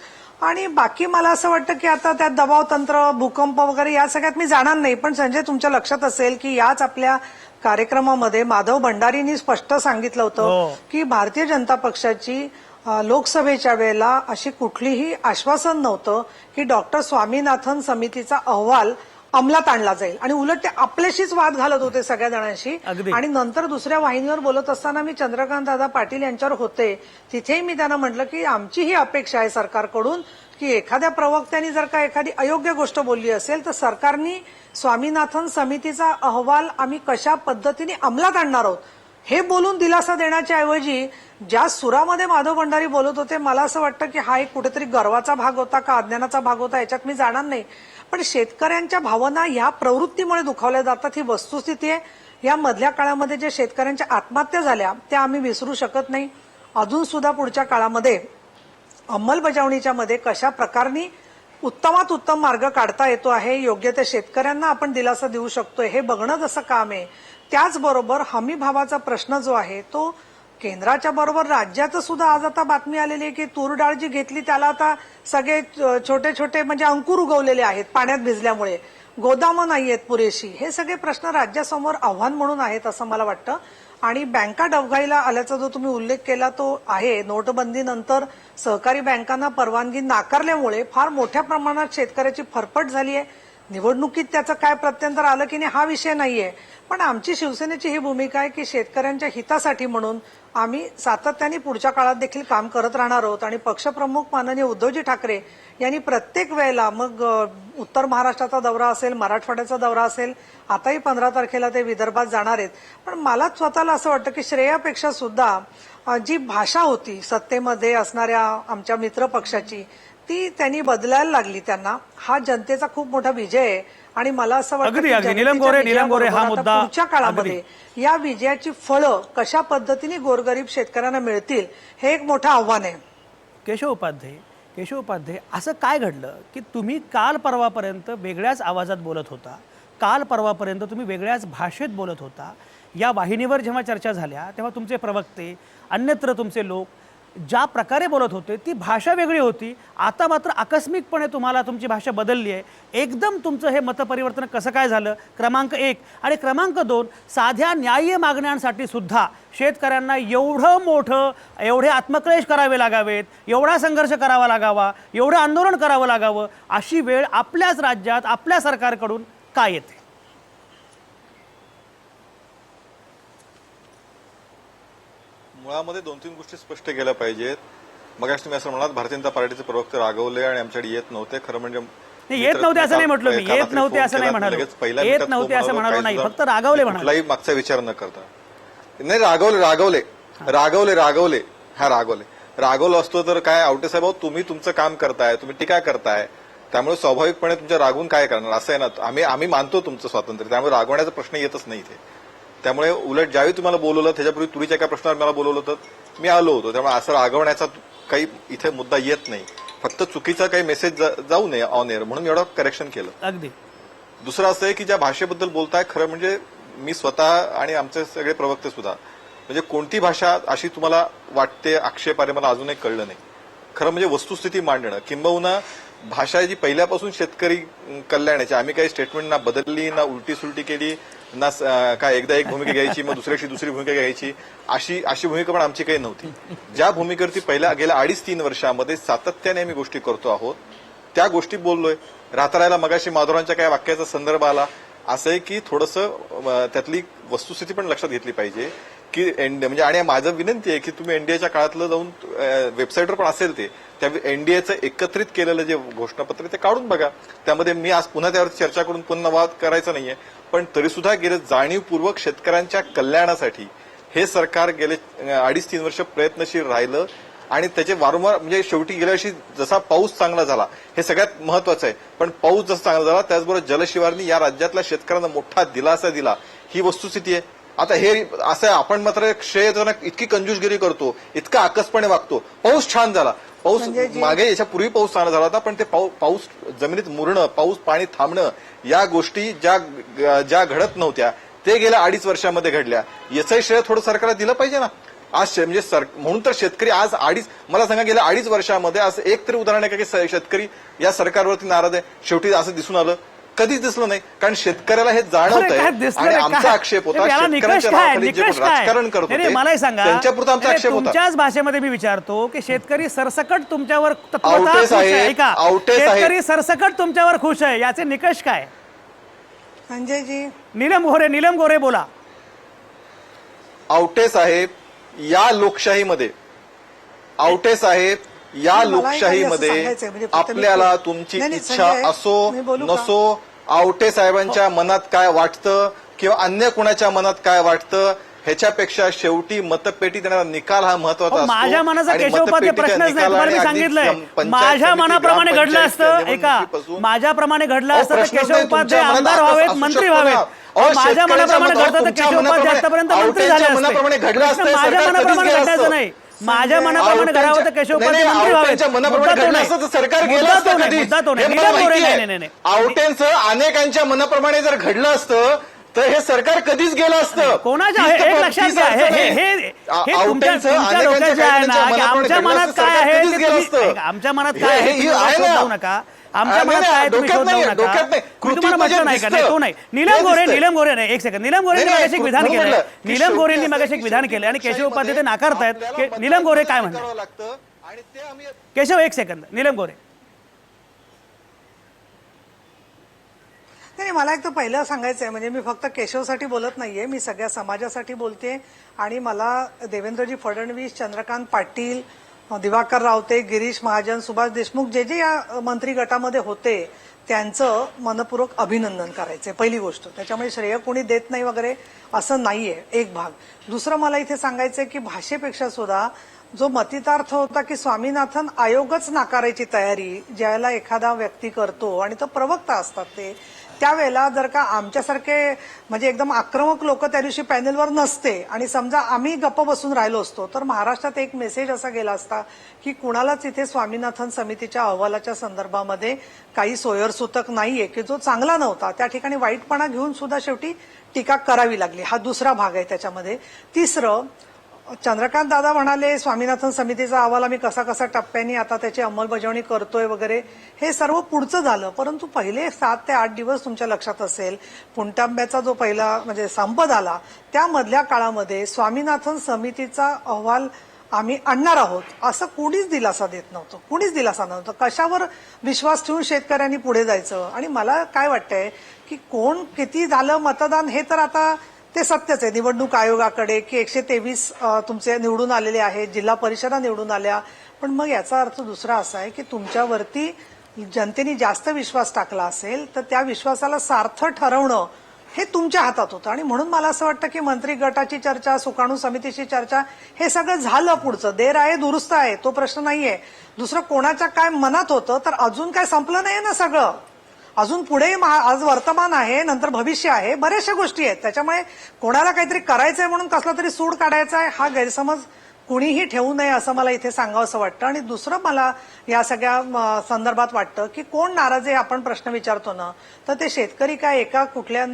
आणि बाकी मला असं वाटतं की आता त्यात दबाव तंत्र, भूकंप वगैरे या सगळ्यात मी जाणार नाही, पण संजय तुमच्या लक्षात असेल की याच आपल्या कार्यक्रमामध्ये माधव भंडारींनी स्पष्ट सांगितलं होतं की भारतीय जनता पक्षाची लोकसभेच्या वेळेला अशी कुठलीही आश्वासन नव्हतं की डॉक्टर स्वामीनाथन समितीचा अहवाल अंमलात आणला जाईल आणि उलट ते आपल्याशीच वाद घालत होते सगळ्या जणांशी. अगदी. आणि नंतर दुसऱ्या वाहिनीवर बोलत असताना मी चंद्रकांत दादा पाटील यांच्यावर होते, तिथेही मी त्यांना म्हटलं की आमची ही अपेक्षा आहे सरकारकडून की एखाद्या प्रवक्त्यांनी जर का एखादी अयोग्य गोष्ट बोलली असेल तर सरकारने स्वामीनाथन समितीचा अहवाल आम्ही कशा पद्धतीने अंमलात आणणार आहोत हे बोलून दिलासा देण्याच्या ऐवजी ज्या सुरामध्ये माधव भंडारी बोलत होते, मला असं वाटतं की हा एक कुठेतरी गर्वाचा भाग होता का अज्ञानाचा भाग होता याच्यात मी जाणार नाही, पण शेतकऱ्यांच्या भावना ह्या प्रवृत्तीमुळे दुखावल्या जातात ही वस्तुस्थिती आहे. या मधल्या काळामध्ये जे शेतकऱ्यांच्या आत्महत्या झाल्या त्या आम्ही विसरू शकत नाही. अजून सुद्धा पुढच्या काळामध्ये अंमलबजावणीच्या मध्ये कशा प्रकारनी उत्तमात उत्तम मार्ग काढता येतो आहे, योग्य त्या शेतकऱ्यांना आपण दिलासा देऊ शकतोय हे बघणं जसं काम आहे. त्याचबरोबर हमी भावाचा प्रश्न जो आहे तो केंद्राच्या बरोबर राज्याचं सुद्धा आज आता बातमी आलेली आहे की तूर डाळ जी घेतली त्याला आता सगळे छोटे छोटे म्हणजे अंकुर उगवलेले आहेत पाण्यात भिजल्यामुळे, गोदामं नाहीयेत पुरेशी. हे सगळे प्रश्न राज्यासमोर आव्हान म्हणून आहेत असं मला वाटतं. आणि बँका डबघाईला आल्याचा जो तुम्ही उल्लेख केला तो आहे, नोटबंदीनंतर सहकारी बँकांना परवानगी नाकारल्यामुळे फार मोठ्या प्रमाणात शेतकऱ्याची फरफट झाली आहे. निवडणुकीत त्याचं काय प्रत्यंतर आलं की नाही हा विषय नाहीये, पण आमची शिवसेनेची ही भूमिका आहे की शेतकऱ्यांच्या हितासाठी म्हणून आम्ही सातत्याने पुढच्या काळात देखील काम करत राहणार आहोत. आणि पक्षप्रमुख माननीय उद्धवजी ठाकरे यांनी प्रत्येक वेळेला मग उत्तर महाराष्ट्राचा दौरा असेल, मराठवाड्याचा दौरा असेल, आताही 15 तारखेला ते विदर्भात जाणार आहेत. पण मला स्वतःला असं वाटतं की श्रेयापेक्षा सुद्धा जी भाषा होती सत्तेमध्ये असणाऱ्या आमच्या मित्र पक्षाची ती त्यांनी बदलायला लागली. त्यांना हा जनतेचा खूप मोठा विजय आहे आणि मला असं वाटतं अगदी, की अगदी. नीलम जनतेच्या गोरे हा विजयाबरोबर मुद्दा आता पुढच्या काळामध्ये या विजयाची फळं कशा पद्धतीने गोरगरीब शेतकऱ्यांना मिळतील हे एक मोठं आव्हान आहे. केशव उपाध्याय, असं काय घडलं की तुम्ही काल परवापर्यंत वेगळ्याच आवाजात बोलत होता, काल परवापर्यंत तुम्ही वेगळ्याच भाषेत बोलत होता, या वाहिनीवर जेव्हा चर्चा झाल्या तेव्हा तुमचे प्रवक्ते अन्यत्र तुमचे लोक ज्या प्रकारे बोलत होते ती भाषा वेगळी होती, आता मात्र आकस्मिकपणे तुम्हाला तुमची भाषा बदलली आहे. एकदम तुमचं हे मतपरिवर्तन कसं काय झालं? क्रमांक 1. आणि क्रमांक 2, साध्या न्याय्य मागण्यांसाठी सुद्धा शेतकऱ्यांना एवढं मोठं, एवढे आत्मक्लेश करावे लागावेत, एवढा संघर्ष करावा लागावा, एवढं आंदोलन करावं लागावं, अशी वेळ आपल्याच राज्यात आपल्या सरकारकडून काय येते? मुळामध्ये 2-3 गोष्टी स्पष्ट केल्या पाहिजेत. मगाशी तुम्ही असं म्हणालात भारतीय जनता पार्टीचे प्रवक्ते रागवले आणि आमच्याकडे येत नव्हते. खरं म्हणजे येत नव्हते असं नाही म्हटलं मी, येत नव्हते असं नाही म्हणालो, येत नव्हते असं म्हणालो नाही, फक्त रागवले म्हणालो. कुठलाही मागचा विचार न करता. नाही, रागवलं असतो तर काय आवटे साहेब, तुम्ही तुमचं काम करताय, तुम्ही टीका करताय, त्यामुळे स्वाभाविकपणे तुमच्या रागून काय करणार असं आहे ना. आम्ही मानतो तुमचं स्वातंत्र्य, त्यामुळे रागवण्याचा प्रश्न येतच नाही इथे. त्यामुळे उलट ज्यावेळी तुम्हाला बोलवलं त्याच्यापूर्वी तुरीच्या एका प्रश्नावर मला बोलवलं होतं, मी आलो होतो. त्यामुळे असं रागवण्याचा काही इथे मुद्दा येत नाही. फक्त चुकीचा काही मेसेज जाऊ नये ऑन एअर म्हणून एवढं करेक्शन केलं. अगदी. दुसरं असं आहे की ज्या भाषेबद्दल बोलताय, खरं म्हणजे मी स्वतः आणि आमचे सगळे प्रवक्ते सुद्धा, म्हणजे कोणती भाषा अशी तुम्हाला वाटते आक्षेप आहे मला अजूनही कळलं नाही. खरं म्हणजे वस्तुस्थिती मांडणं, किंबहुना भाषा जी पहिल्यापासून शेतकरी कल्याणाची, आम्ही काही स्टेटमेंट ना बदलली ना उलटी सुलटी केली ना, काय एकदा एक भूमिका घ्यायची मग दुसऱ्याशी दुसरी भूमिका घ्यायची, अशी भूमिका पण आमची काही नव्हती. ज्या भूमिकेवरती गेल्या 2.5-3 वर्षामध्ये सातत्याने आम्ही गोष्टी करतो आहोत त्या गोष्टी बोललोय. राहता मगाशी माधुरांच्या काय वाक्याचा संदर्भ आला, असं आहे की थोडंसं त्यातली वस्तुस्थिती पण लक्षात घेतली पाहिजे की म्हणजे, आणि माझं विनंती आहे की तुम्ही एनडीएच्या काळातलं जाऊन वेबसाईटवर पण असेल ते, त्या एनडीएचं एकत्रित केलेलं जे घोषणापत्र ते काढून बघा. त्यामध्ये मी आज पुन्हा त्यावर चर्चा करून पुन्हा वाद करायचा नाहीये, पण तरी सुद्धा गेलं जाणीवपूर्वक शेतकऱ्यांच्या कल्याणासाठी हे सरकार गेले 2.5-3 वर्ष प्रयत्नशील राहिलं आणि त्याचे वारंवार म्हणजे शेवटी गेल्या वर्षी जसा पाऊस चांगला झाला हे सगळ्यात महत्वाचं आहे, पण पाऊस जसा चांगला झाला त्याचबरोबर जलशिवारनी या राज्यातल्या शेतकऱ्यांना मोठा दिलासा दिला, ही वस्तुस्थिती आहे. आता हे असं आहे, आपण मात्र श्रेय देताना इतकी कंजूसगिरी करतो, इतका आकसपणे वागतो. पाऊस छान झाला, पाऊस मागे याच्यापूर्वी पाऊस चांगला झाला होता, पण ते पाऊस जमिनीत मुरणं, पाऊस पाणी थांबणं या गोष्टी ज्या घडत नव्हत्या ते गेल्या 2.5 वर्षामध्ये घडल्या. याचंही श्रेय थोडं सरकारला दिलं पाहिजे ना. आज म्हणजे म्हणून तर शेतकरी आज मला सांगा गेल्या 2.5 वर्षामध्ये असं एक तरी उदाहरण आहे का की शेतकरी या सरकारवरती नाराज आहे? शेवटी असं दिसून आलं? कधीच दिसलं नाही, कारण शेतकऱ्याला हे जाणवत आहे आणि आमचा आक्षेप होता शेतकऱ्यांच्या नावाखाली जे राजकारण करत होते मला सांगा, त्यांच्यापुरता आमचा आक्षेप होता. तुमच्याच भाषेमध्ये मी विचारतो की शेतकरी सरसकट तुमच्यावर आउटेज आहे, शेतकरी सरसकट तुमच्यावर खुश आहे, याचे निकष काय? संजयजी, नीलम गोरे बोला. आवटे साहेब, या लोकशाहीमध्ये आवटे साहेब या लोकशाहीमध्ये आपल्याला तुमची इच्छा असो नसो, आवटे साहेबांच्या मनात काय वाटतं किंवा अन्य कोणाच्या मनात काय वाटतं ह्याच्यापेक्षा शेवटी मतपेटी देणारा निकाल हा महत्वाचा असतो. माझ्या मनाचा केशवपाध्ये प्रश्नच नाही, तुम्हाला मी सांगितलंय माझ्या मनाप्रमाणे घडलं असतं. ऐका, माझ्याप्रमाणे घडलं असतं तर केशव उपाध्ये आमदार व्हावेत, मंत्री व्हावेत. माझ्या मनाप्रमाणे घडतं तर केशव उपाध्ये आतापर्यंत मंत्री झाले असते. माझ्या मनाप्रमाणे घडायचं नाही, माझ्या मनाप्रमाणे घडावं तर केशव उपाध्ये मंत्री व्हावेत. आवटेंचं अनेकांच्या मनाप्रमाणे जर घडलं असतं तर हे सरकार कधीच गेलं असतं. कोणाच्या एक लक्षात घ्या, हे तुमच्या डोक्यात आहे ना की आमच्या मनात काय आहे, आमच्या मनात काय आहे शोध लावू नका. आमच्या मनात काय तुम्ही शोध लावू नका. मी तुम्हाला म्हटलं नाही का? नाही, तो नाही. नीलम गोरे नाही, एक सेकंड. नीलम गोरेंनी मगाशी एक विधान केलं, नीलम गोरेंनी मगाशी एक विधान केलं आणि केशव उपाध्ये ते नाकारतायत. नीलम गोरे काय म्हणतात? केशव, एक सेकंद. नीलम गोरे, नाही, मला एक तर पहिलं सांगायचं आहे, म्हणजे मी फक्त केशवसाठी बोलत नाहीये, मी सगळ्या समाजासाठी बोलते. आणि मला देवेंद्रजी फडणवीस, चंद्रकांत पाटील, दिवाकर रावते, गिरीश महाजन, सुभाष देशमुख जे या मंत्री गटामध्ये होते त्यांचं मनपूर्वक अभिनंदन करायचंय, पहिली गोष्ट. त्याच्यामुळे श्रेय कोणी देत नाही वगैरे असं नाहीये, एक भाग. दुसरं मला इथे सांगायचंय की भाषेपेक्षा सुद्धा जो मतितार्थ होता की स्वामीनाथन आयोगच नाकारायची तयारी ज्याला एखादा व्यक्ती करतो आणि तो प्रवक्ता असतात ते, त्यावेळेला जर का आमच्यासारखे म्हणजे एकदम आक्रमक लोक त्या दिवशी पॅनेलवर नसते आणि समजा आम्ही गप्प बसून राहिलो असतो तर महाराष्ट्रात एक मेसेज असा गेला असता की कुणालाच इथे स्वामीनाथन समितीच्या अहवालाच्या संदर्भामध्ये काही सोयरसूतक नाहीये की जो चांगला नव्हता, त्या ठिकाणी वाईटपणा घेऊन सुद्धा शेवटी टीका करावी लागली. हा दुसरा भाग आहे त्याच्यामध्ये. तिसरं, चंद्रकांत दादा म्हणाले स्वामीनाथन समितीचा अहवाल आम्ही कसा कसा टप्प्यांनी आता त्याची अंमलबजावणी करतोय वगैरे, हे सर्व पुढचं झालं. परंतु पहिले 7 ते 8 दिवस तुमच्या लक्षात असेल, पुणतांब्याचा जो पहिला म्हणजे संप झाला त्यामधल्या काळामध्ये स्वामीनाथन समितीचा अहवाल आम्ही आणणार आहोत असं कुणीच दिलासा देत नव्हतं, कुणीच दिलासा नव्हतं. कशावर विश्वास ठेवून शेतकऱ्यांनी पुढे जायचं? आणि मला काय वाटतंय की कोण किती झालं मतदान हे तर आता ते सत्यच आहे निवडणूक आयोगाकडे की 123 तुमचे निवडून आलेले आहेत, जिल्हा परिषदा निवडून आल्या. पण मग याचा अर्थ दुसरा असा आहे की तुमच्यावरती जनतेने जास्त विश्वास टाकला असेल तर त्या विश्वासाला सार्थ ठरवणं हे तुमच्या हातात होतं. आणि म्हणून मला असं वाटतं की मंत्री गटाची चर्चा, सुकाणू समितीची चर्चा हे सगळं झालं. पुढचं देर आहे दुरुस्त आहे, तो प्रश्न नाहीये. दुसरं कोणाच्या काय मनात होतं तर अजून काय संपलं नाहीये ना सगळं. अजून पुढे आज वर्तमान आहे, नंतर भविष्य आहे, बऱ्याचशा गोष्टी आहेत. त्याच्यामुळे कोणाला काहीतरी करायचंय म्हणून कसला तरी सूड काढायचा आहे हा गैरसमज कुणीही ठेवू नये असं मला इथे सांगावंसं वाटतं. आणि दुसरं मला या सगळ्या संदर्भात वाटतं की कोण नाराज आहे आपण प्रश्न विचारतो ना, तर ते शेतकरी काय एका कुठल्या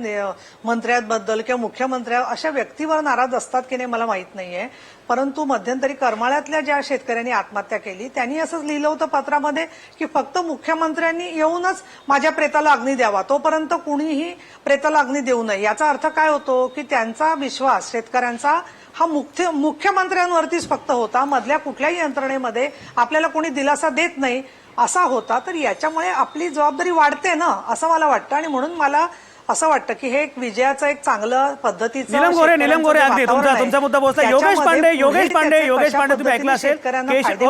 मंत्र्यांबद्दल किंवा मुख्यमंत्र्या अशा व्यक्तीवर नाराज असतात की नाही मला माहित नाहीये. परंतु मध्यंतरी करमाळ्यातल्या ज्या शेतकऱ्यांनी आत्महत्या केली त्यांनी असंच लिहिलं होतं पत्रामध्ये की फक्त मुख्यमंत्र्यांनी येऊनच माझ्या प्रेताला अग्नी द्यावा, तोपर्यंत कुणीही प्रेताला अग्नी देऊ नये. याचा अर्थ काय होतो की त्यांचा विश्वास शेतकऱ्यांचा हा मुख्यमंत्र्यांवरतीच फक्त होता, मधल्या कुठल्याही यंत्रणेमध्ये आपल्याला कोणी दिलासा देत नाही असा होता. तर याच्यामुळे आपली जबाबदारी वाढते ना असं मला वाटतं. आणि म्हणून मला असं वाटतं की हे एक विजयाचं एक चांगलं पद्धतीचं. नीलम गोरे अगदी तुमचा मुद्दा पोहोचला. योगेश पांडे तुम्ही ऐकला असेल.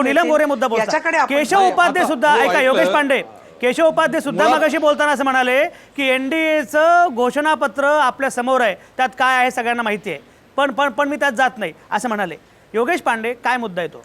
नीलम गोरे मुद्दा पोहोचला. केशव उपाध्ये सुद्धा ऐका, केशव उपाध्ये सुद्धा मगाशी बोलताना असं म्हणाले की एनडीएचं घोषणापत्र आपल्या समोर आहे, त्यात काय आहे सगळ्यांना माहिती आहे. पण पण पण मी त्यात जात नाही असं म्हणाले योगेश पांडे. काय मुद्दा आहे तो?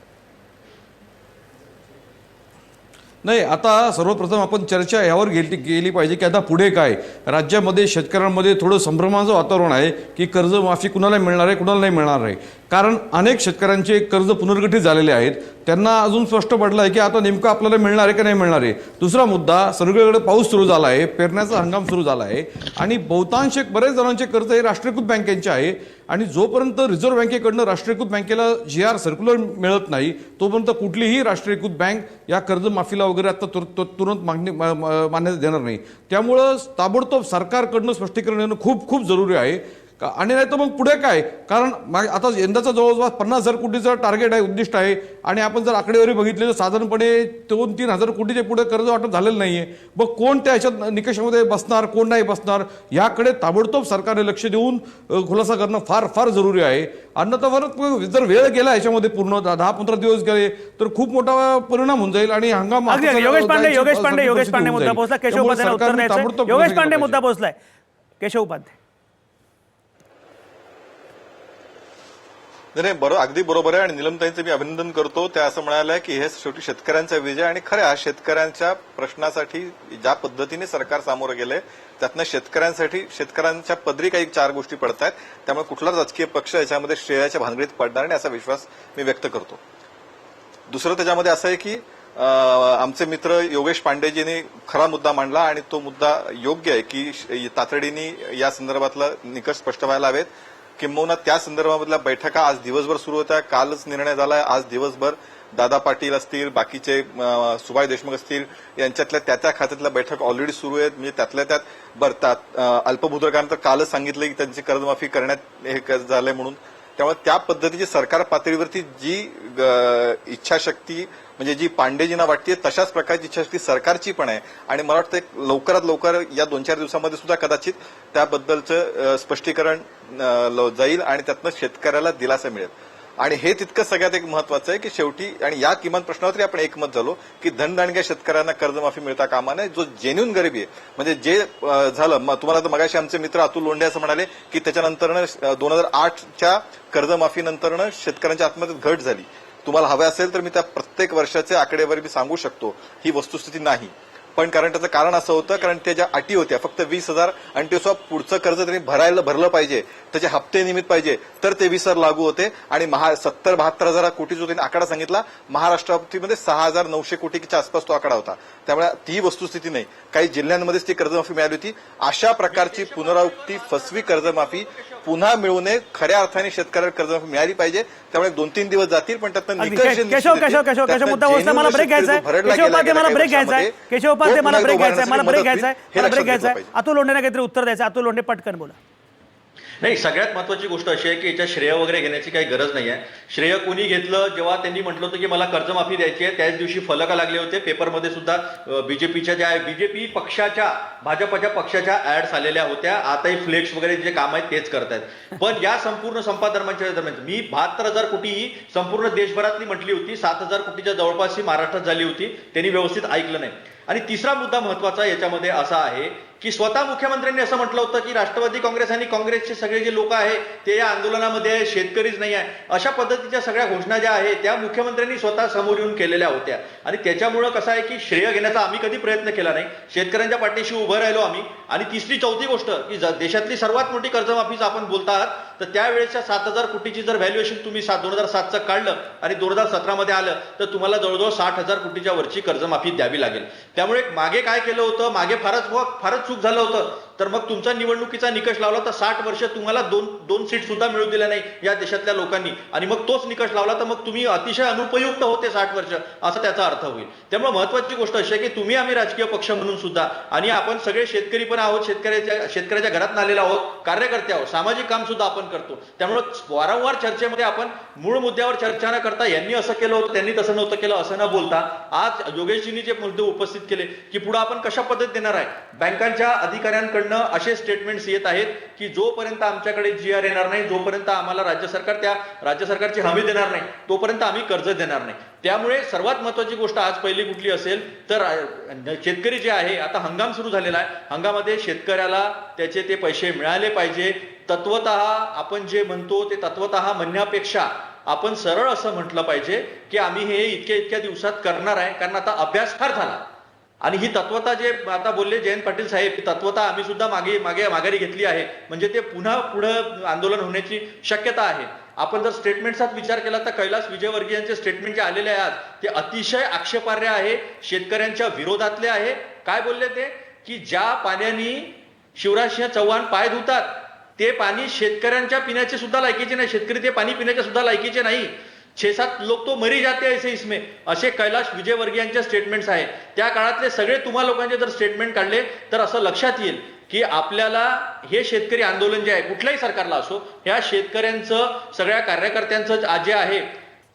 नाही, आता सर्वप्रथम आपण चर्चा यावर गेली पाहिजे की आता पुढे काय. राज्यामध्ये शेतकऱ्यांमध्ये थोडं संभ्रमाचं वातावरण आहे की कर्जमाफी कुणाला मिळणार आहे, कुणाला नाही मिळणार आहे. कारण अनेक शेतकऱ्यांचे कर्ज पुनर्गठित झालेले आहेत. त्यांना अजून स्पष्ट पडलं आहे की आता नेमकं आपल्याला मिळणार आहे का नाही मिळणार आहे. दुसरा मुद्दा, सगळीकडे पाऊस सुरू झाला आहे, पेरण्याचा हंगाम सुरू झाला आहे आणि बहुतांश बरेच जणांचे कर्ज हे राष्ट्रीयकृत बँकेचे आहे. आणि जोपर्यंत रिझर्व्ह बँकेकडनं राष्ट्रीयकृत बँकेला GR सर्क्युलर मिळत नाही तोपर्यंत कुठलीही राष्ट्रीयकृत बँक या कर्जमाफीला वगैरे आता तुरंत मान्यता देणार नाही. त्यामुळं ताबडतोब सरकारकडनं स्पष्टीकरण येणं खूप खूप जरुरी आहे. आणि नाही तर मग पुढे काय. कारण आता यंदाचा जवळपास 50,000 कोटीचं टार्गेट आहे, उद्दिष्ट आहे. आणि आपण जर आकडेवारी बघितली तर साधारणपणे 2-3 हजार कोटीच्या पुढे कर्ज वाटप झालेलं नाहीये. मग कोण त्या ह्याच्यात निकषामध्ये बसणार, कोण नाही बसणार, याकडे ताबडतोब सरकारने लक्ष देऊन खुलासा करणं फार फार जरुरी आहे. अन्यथा परत जर वेळ गेला याच्यामध्ये पूर्ण 10-15 दिवस गेले तर खूप मोठा परिणाम होऊन जाईल आणि हंगाम. योगेश पांडे मुद्दा पोहोचला. केशव उपाध्याय उत्तर द्यायचं. योगेश पांडे मुद्दा पोहोचलाय. केशव उपाध्याय. नाही, अगदी बरोबर आहे. आणि निलमताईंचं मी अभिनंदन करतो. त्या असं म्हणाल्या की हे शेवटी शेतकऱ्यांचा विजय आणि खऱ्या शेतकऱ्यांच्या प्रश्नासाठी ज्या पद्धतीने सरकार सामोरं गेलंय त्यातनं शेतकऱ्यांच्या पदरी काही 4 गोष्टी पडत आहेत. त्यामुळे कुठलाच राजकीय पक्ष याच्यामध्ये श्रेयाच्या भानगडीत पडणार नाही असा विश्वास मी व्यक्त करतो. दुसरं त्याच्यामध्ये असं आहे की आमचे मित्र योगेश पांडेजींनी खरा मुद्दा मांडला आणि तो मुद्दा योग्य आहे की तातडीने या संदर्भातला निकष स्पष्ट व्हायला हवेत. किंबहुना त्या संदर्भामधल्या बैठका आज दिवसभर सुरू होत्या. कालच निर्णय झालाय. आज दिवसभर दादा पाटील असतील, बाकीचे सुभाष देशमुख असतील, यांच्यातल्या त्या खात्यातल्या बैठक ऑलरेडी सुरू आहेत. म्हणजे त्यातल्या त्यात अल्पभूधारकांना तर कालच सांगितलं की त्यांची कर्जमाफी करण्यात हे झालंय म्हणून. त्यामुळे त्या पद्धतीची सरकार पातळीवरती जी इच्छाशक्ती म्हणजे जी पांडेजींना वाटते तशाच प्रकारची इच्छाशक्ती सरकारची पण आहे. आणि मला वाटतं लवकरात लवकर या 2-4 दिवसामध्ये सुद्धा कदाचित त्याबद्दलचं स्पष्टीकरण जाईल आणि त्यातनं शेतकऱ्याला दिलासा मिळेल. आणि हे तितकं सगळ्यात एक महत्वाचं आहे की शेवटी आणि या किमान प्रश्नावर तरी आपण एकमत झालो की धनदांडग्या शेतकऱ्यांना कर्जमाफी मिळता कामा नये. जो जेन्युन गरिबी आहे म्हणजे जे झालं तुम्हाला तर मगाशी आमचे मित्र अतुल लोंढे असं म्हणाले की त्याच्यानंतरनं 2008च्या कर्जमाफीनंतरनं शेतकऱ्यांच्या आत्महत्येत घट झाली. तुम्हाला हवे असेल तर मी त्या प्रत्येक वर्षाचे आकडेवारी मी सांगू शकतो. ही वस्तुस्थिती नाही. पण कारण त्याचं कारण असं होतं कारण त्या ज्या अटी होत्या फक्त 20,000 आणि ते पुढचं कर्ज त्यांनी भरलं पाहिजे, त्याचे हप्ते नियमित पाहिजे तर ते 20,000 लागू होते. आणि 70-72 हजार कोटी जो त्यांनी आकडा सांगितला महाराष्ट्रामध्ये 6,900 कोटीच्या आसपास तो आकडा होता. त्यामुळे ती वस्तुस्थिती नाही. काही जिल्ह्यांमध्येच ती कर्जमाफी मिळाली होती. अशा प्रकारची पुनरावृत्ती फसवी कर्जमाफी पुन्हा मिळू नये. खऱ्या अर्थाने शेतकऱ्याला कर्जमाफी मिळाली पाहिजे. त्यामुळे 2-3 दिवस जातील पण त्यातनं केशव मुद्दा पोहोचला. मला ब्रेक घ्यायचा. केशव उपाध्याय मला ब्रेक घ्यायचा. अतुल लोंढेंना काहीतरी उत्तर द्यायचं. अतुल लोंढे पटकन बोला. नाही, सगळ्यात महत्वाची गोष्ट अशी आहे की याच्या श्रेय वगैरे घेण्याची काही गरज नाही आहे. श्रेय कोणी घेतलं जेव्हा त्यांनी म्हटलं होतं की मला कर्जमाफी द्यायची आहे त्याच दिवशी फलक लागले होते. पेपरमध्ये सुद्धा बीजेपीच्या ज्या बीजेपी पक्षाच्या भाजपच्या पक्षाच्या ऍड्स आलेल्या होत्या. आताही फ्लेक्स वगैरे जे काम आहेत तेच करतायत. पण या संपूर्ण संपादरम्यानच्या दरम्यान मी 72,000 कोटी ही संपूर्ण देशभरातली म्हटली होती. 7,000 कोटीच्या जवळपास ही महाराष्ट्रात झाली होती. त्यांनी व्यवस्थित ऐकलं नाही. आणि तिसरा मुद्दा महत्वाचा याच्यामध्ये असा आहे की स्वतः मुख्यमंत्र्यांनी असं म्हटलं होतं की राष्ट्रवादी काँग्रेस आणि काँग्रेसचे सगळे जे लोक आहे ते या आंदोलनामध्ये शेतकरीच नाही आहे. अशा पद्धतीच्या सगळ्या घोषणा ज्या आहेत त्या मुख्यमंत्र्यांनी स्वतः समोर येऊन केलेल्या होत्या. आणि त्याच्यामुळं कसं आहे की श्रेय घेण्याचा आम्ही कधी प्रयत्न केला नाही. शेतकऱ्यांच्या पाठीशी उभं राहिलो आम्ही. आणि तिसरी चौथी गोष्ट की देशातली सर्वात मोठी कर्जमाफीच आपण बोलत आहात तर त्यावेळेच्या 7,000 कोटीची जर व्हॅल्युएशन तुम्ही 2007चं काढलं आणि 2017 आलं तर तुम्हाला जवळजवळ 60,000 कोटीच्या वरची कर्जमाफी द्यावी लागेल. त्यामुळे मागे काय केलं होतं, मागे फारच चूक झालं होतं. तर मग तुमचा निवडणुकीचा निकष लावला तर 60 वर्ष तुम्हाला दोन सीट सुद्धा मिळू दिल्या नाही या देशातल्या लोकांनी. आणि मग तोच निकष लावला तर मग तुम्ही अतिशय अनुपयुक्त होते 60 वर्ष असा त्याचा अर्थ होईल. त्यामुळे महत्वाची गोष्ट अशी आहे की तुम्ही आम्ही राजकीय पक्ष म्हणून सुद्धा आणि आपण सगळे शेतकरी पण आहोत, शेतकऱ्याच्या घरात आलेलो आहोत, कार्यकर्ते आहोत, सामाजिक काम सुद्धा आपण करतो. त्यामुळे वारंवार चर्चेमध्ये आपण मूळ मुद्द्यावर चर्चा न करता यांनी असं केलं होतं त्यांनी तसं नव्हतं केलं असं न बोलता आज योगेशजींनी जे मुद्दे उपस्थित केले की पुढे आपण कशा पद्धतीने देणार आहे. बँकांच्या अधिकाऱ्यांकडून सरकारकडनं असे स्टेटमेंट्स येत आहेत की जोपर्यंत आमच्याकडे GR येणार नाही, जोपर्यंत आम्हाला राज्य सरकारची हमी देणार नाही, तोपर्यंत आम्ही कर्ज देणार नाही. त्यामुळे सर्वात महत्वाची गोष्ट आज पहिली कुठली असेल तर शेतकरी जे आहे, आता हंगाम सुरू झालेला आहे, हंगामामध्ये शेतकऱ्याला त्याचे ते पैसे मिळाले पाहिजे. तत्वतः आपण जे म्हणतो ते तत्वतः म्हणण्यापेक्षा आपण सरळ असं म्हटलं पाहिजे की आम्ही हे इतक्या दिवसात करणार आहे, कारण आता अभ्यास फार झाला. आणि ही तत्वता जे आता बोलले जयंत पाटील साहेब, ही तत्वता आम्ही सुद्धा माघारी घेतली आहे, म्हणजे ते पुढं आंदोलन होण्याची शक्यता आहे. आपण जर स्टेटमेंटचाच विचार केला तर कैलास विजयवर्गीयांचे स्टेटमेंट जे आलेले आहेत ते अतिशय आक्षेपार्ह आहे, शेतकऱ्यांच्या विरोधातले आहे. काय बोलले ते की ज्या पाण्याने शिवराजसिंह चौहान पाय धुतात ते पाणी शेतकऱ्यांच्या पिण्याचे सुद्धा लायकीचे नाही, शेतकरी ते पाणी पिण्याच्या सुद्धा लायकीचे नाही. 6-7 लोक तो मरी जाते ऐसे इसमें, असे कैलाश विजयवर्गीयांचे स्टेटमेंट्स आहे. त्या काळातले सगळे तुम्हा लोकांचे जर स्टेटमेंट काढले तर असं लक्षात येईल की आपल्याला हे शेतकरी आंदोलन जे आहे कुठल्याही सरकारला असो, ह्या शेतकऱ्यांचं सगळ्या कार्यकर्त्यांचं जे आहे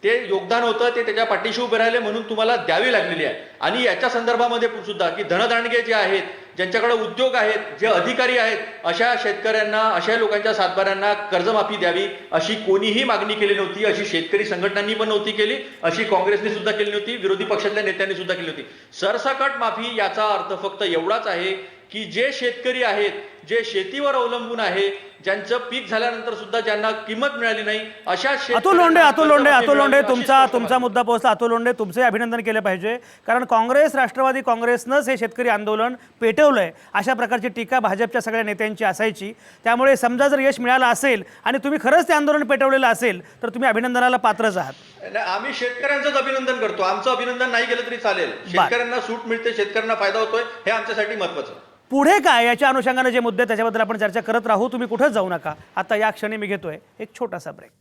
ते योगदान होतं, ते त्याच्या पाठीशी उभे राहिले म्हणून तुम्हाला द्यावी लागलेली आहे. आणि याच्या संदर्भामध्ये सुद्धा की धनदांडगे जे आहेत, ज्यांच्याकडे उद्योग आहेत, जे अधिकारी आहेत, अशा शेतकऱ्यांना, अशा लोकांच्या सातबाऱ्यांना कर्जमाफी द्यावी अशी कोणीही मागणी केली नव्हती. अशी शेतकरी संघटनांनी पण नव्हती केली, अशी काँग्रेसने सुद्धा केली नव्हती, विरोधी पक्षातल्या नेत्यांनी सुद्धा केली नव्हती. सरसकट माफी याचा अर्थ फक्त एवढाच आहे की जे शेतकरी आहेत, जे शेतीवर अवलंबून आहे, ज्यांचं पीक झाल्यानंतर सुद्धा ज्यांना किंमत मिळाली नाही, अशा अतुल लोंढे तुमचा मुद्दा पोहोचला. अतुल लोंढे, तुमचे अभिनंदन केले पाहिजे, कारण काँग्रेस, राष्ट्रवादी काँग्रेसनंच हे शेतकरी आंदोलन पेटवलंय अशा प्रकारची टीका भाजपच्या सगळ्या नेत्यांची असायची. त्यामुळे समजा जर यश मिळालं असेल आणि तुम्ही खरंच ते आंदोलन पेटवलेलं असेल तर तुम्ही अभिनंदनाला पात्रच आहात. आम्ही शेतकऱ्यांचंच अभिनंदन करतो, आमचं अभिनंदन नाही केलं तरी चालेल. शेतकऱ्यांना सूट मिळते, शेतकऱ्यांना फायदा होतोय, हे आमच्यासाठी महत्वाचं. पुढे काय याच्या अनुषंगाने जे मुद्दे त्याच्याबद्दल आपण चर्चा करत राहू. तुम्ही कुठेच जाऊ नका. आता या क्षणी मी घेतोय एक छोटासा ब्रेक.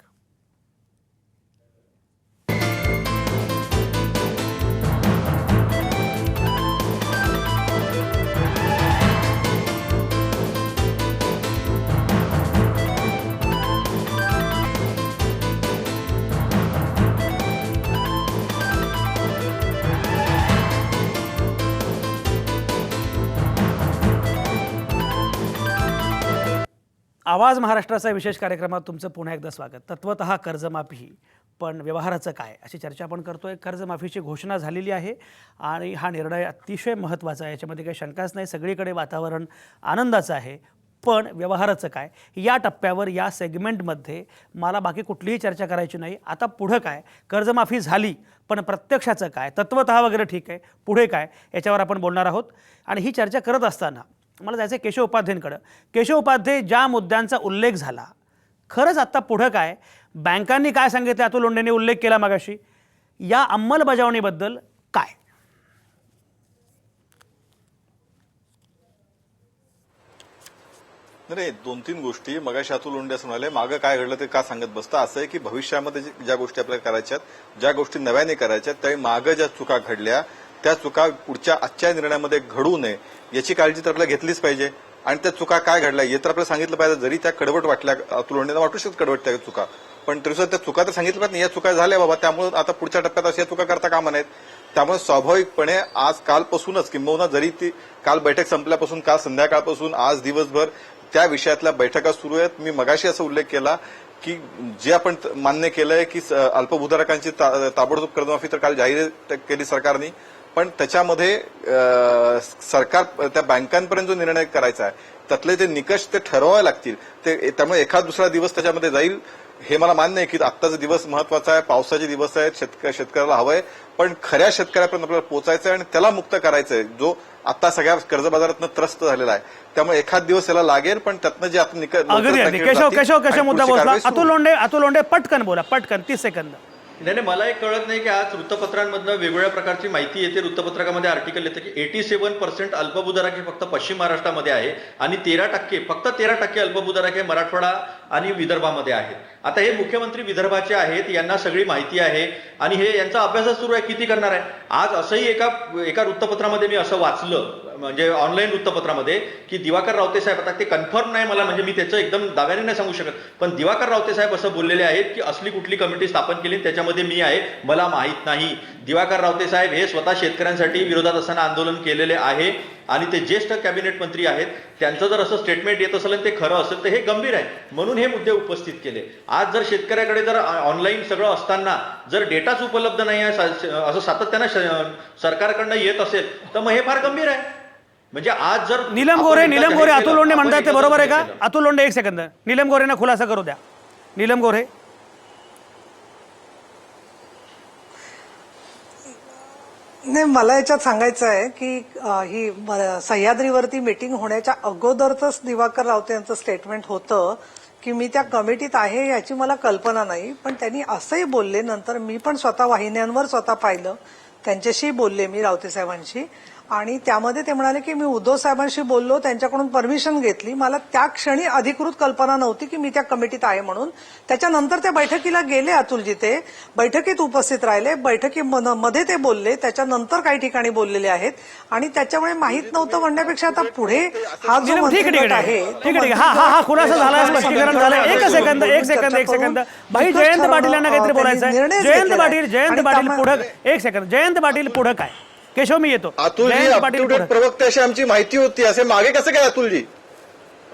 आवाज महाराष्ट्राचा विशेष कार्यक्रमात तुमचं पुन्हा एकदा स्वागत. तत्वतः कर्जमाफी, पण व्यवहाराचं काय अशी चर्चा आपण करतोय. कर्जमाफीची घोषणा झालेली आहे आणि हा निर्णय अतिशय महत्त्वाचा आहे, याच्यामध्ये काही शंकाच नाही. सगळीकडे वातावरण आनंदाचं आहे, पण व्यवहाराचं काय या टप्प्यावर, या सेगमेंटमध्ये मला बाकी कुठलीही चर्चा करायची नाही. आता पुढं काय, कर्जमाफी झाली पण प्रत्यक्षाचं काय, तत्वतः वगैरे ठीक आहे, पुढे काय याच्यावर आपण बोलणार आहोत. आणि ही चर्चा करत असताना मला जायचं आहे केशव उपाध्यायांकडं. केशव उपाध्ये, ज्या मुद्द्यांचा उल्लेख झाला, खरंच आत्ता पुढं काय, बँकांनी काय सांगितलं, अतुल लोंढेंनी उल्लेख केला मगाशी, या अंमलबजावणीबद्दल काय? नाही, 2-3 गोष्टी मगाशी अतुल लोंढे असं म्हणाले, मागं काय घडलं ते का सांगत बसता. असं आहे की भविष्यामध्ये ज्या गोष्टी आपल्याला करायच्यात, ज्या गोष्टी नव्याने करायच्यात, त्यावेळी मागं ज्या चुका घडल्या त्या चुका पुढच्या आजच्या निर्णयामध्ये घडू नये याची काळजी तर आपल्याला घेतलीच पाहिजे. आणि त्या चुका काय घडल्या हे तर आपल्याला सांगितलं पाहिजे. जरी त्या कडवट वाटल्या, अतुल लोंढेंना वाटू शकत कडवट त्या चुका, पण तरी सुद्धा त्या चुका तर सांगितलं पाहिजे. या चुका झाल्या बाबा, त्यामुळे आता पुढच्या टप्प्यात अशा चुका करता कामा नयेत. त्यामुळे स्वाभाविकपणे आज कालपासूनच, किंबहुना जरी ती काल बैठक संपल्यापासून, काल संध्याकाळपासून आज दिवसभर त्या विषयातल्या बैठका सुरू आहेत. मी मगाशी असा उल्लेख केला की जे आपण मान्य केलंय की अल्पभूधारकांची ताबडतोब कर्जमाफी तर काल जाहीर केली सरकारने, पण त्याच्यामध्ये सरकार त्या बँकांपर्यंत जो निर्णय करायचा आहे त्यातले ते निकष ते ठरवावे लागतील. ते त्यामुळे एखाद दुसरा दिवस त्याच्यामध्ये जाईल हे मला मान्य आहे की आत्ताचा दिवस महत्वाचा आहे, पावसाचे दिवस आहेत, शेतकऱ्याला हवंय, पण खऱ्या शेतकऱ्यापर्यंत आपल्याला पोहोचायचं आहे आणि त्याला मुक्त करायचंय, जो आता सगळ्या कर्जबाजारातनं त्रस्त झालेला आहे. त्यामुळे एखाद दिवस त्याला लागेल, पण त्यातनं जे आपण केशव मुद्दा बोलला. अतुल लोंढे पटकन बोला, पटकन 30 सेकंद. नाही, मला एक कळत नाही की आज वृत्तपत्रांमधनं वेगवेगळ्या प्रकारची माहिती येते. वृत्तपत्रामध्ये आर्टिकल येतं की 87% अल्पभूधारक हे फक्त पश्चिम महाराष्ट्रामध्ये आहे आणि 13% फक्त 13% अल्पभूधारक हे मराठवाडा आणि विदर्भामध्ये आहेत. आता हे मुख्यमंत्री विदर्भाचे आहेत, यांना सगळी माहिती आहे आणि हे यांचा अभ्यास सुरू आहे, किती करणार आहे. आज असंही एका वृत्तपत्रामध्ये मी असं वाचलं, म्हणजे ऑनलाईन वृत्तपत्रामध्ये, की दिवाकर रावते साहेब, आता ते कन्फर्म नाही मला, म्हणजे मी त्याचं एकदम दाव्याने नाही सांगू शकत, पण दिवाकर रावते साहेब असं बोललेले आहेत की असली कुठली कमिटी स्थापन केली त्याच्यामध्ये मी आहे, मला माहित नाही. दिवाकर रावते साहेब हे स्वतः शेतकऱ्यांसाठी विरोधात असताना आंदोलन केलेले आहे आणि ते ज्येष्ठ कॅबिनेट मंत्री आहेत, त्यांचं जर असं स्टेटमेंट येत असेल आणि ते खरं असेल तर हे गंभीर आहे, म्हणून हे मुद्दे उपस्थित केले. आज जर शेतकऱ्याकडे जर ऑनलाईन सगळं असताना जर डेटाच उपलब्ध नाही आहे असं सातत्यानं सरकारकडनं येत असेल तर मग हे फार गंभीर आहे. म्हणजे आज जर नीलम गोरे अतुल लोंढे म्हणतात ते बरोबर आहे का? अतुल लोंढे एक सेकंद, नीलम गोरेंना खुलासा करू द्या. नीलम गोरे. नाही, मला याच्यात सांगायचं आहे की ही सह्याद्रीवरती मीटिंग होण्याच्या अगोदरच दिवाकर रावते यांचं स्टेटमेंट होतं की मी त्या कमिटीत आहे याची मला कल्पना नाही. पण त्यांनी असंही बोलले, नंतर मी पण स्वतः वाहिन्यांवर स्वतः पाहिलं, त्यांच्याशी बोलले मी रावते साहेबांशी, आणि त्यामध्ये ते म्हणाले की मी उद्धव साहेबांशी बोललो, त्यांच्याकडून परमिशन घेतली, मला त्या क्षणी अधिकृत कल्पना नव्हती की मी त्या कमिटीत आहे म्हणून. त्याच्यानंतर ते बैठकीला गेले, अतुलजी ते बैठकीत उपस्थित राहिले, बैठकीमध्ये ते बोलले, त्याच्यानंतर काही ठिकाणी बोललेले आहेत, आणि त्याच्यामुळे माहीत नव्हतं म्हणण्यापेक्षा आता पुढे हा जो मंत्रिगट आहे ठीक आहे. हा खुलासा झाला, स्पष्टीकरण झालं. एक सेकंद भाई, जयंत पाटील यांना काहीतरी बोलायचं आहे. जयंत पाटील पुढं, एक सेकंद, जयंत पाटील पुढं काय? केशव मी येतो. अतुलजी अपटूडेट प्रवक्ते अशी आमची माहिती होती, असे मागे कसं काय अतुलजी?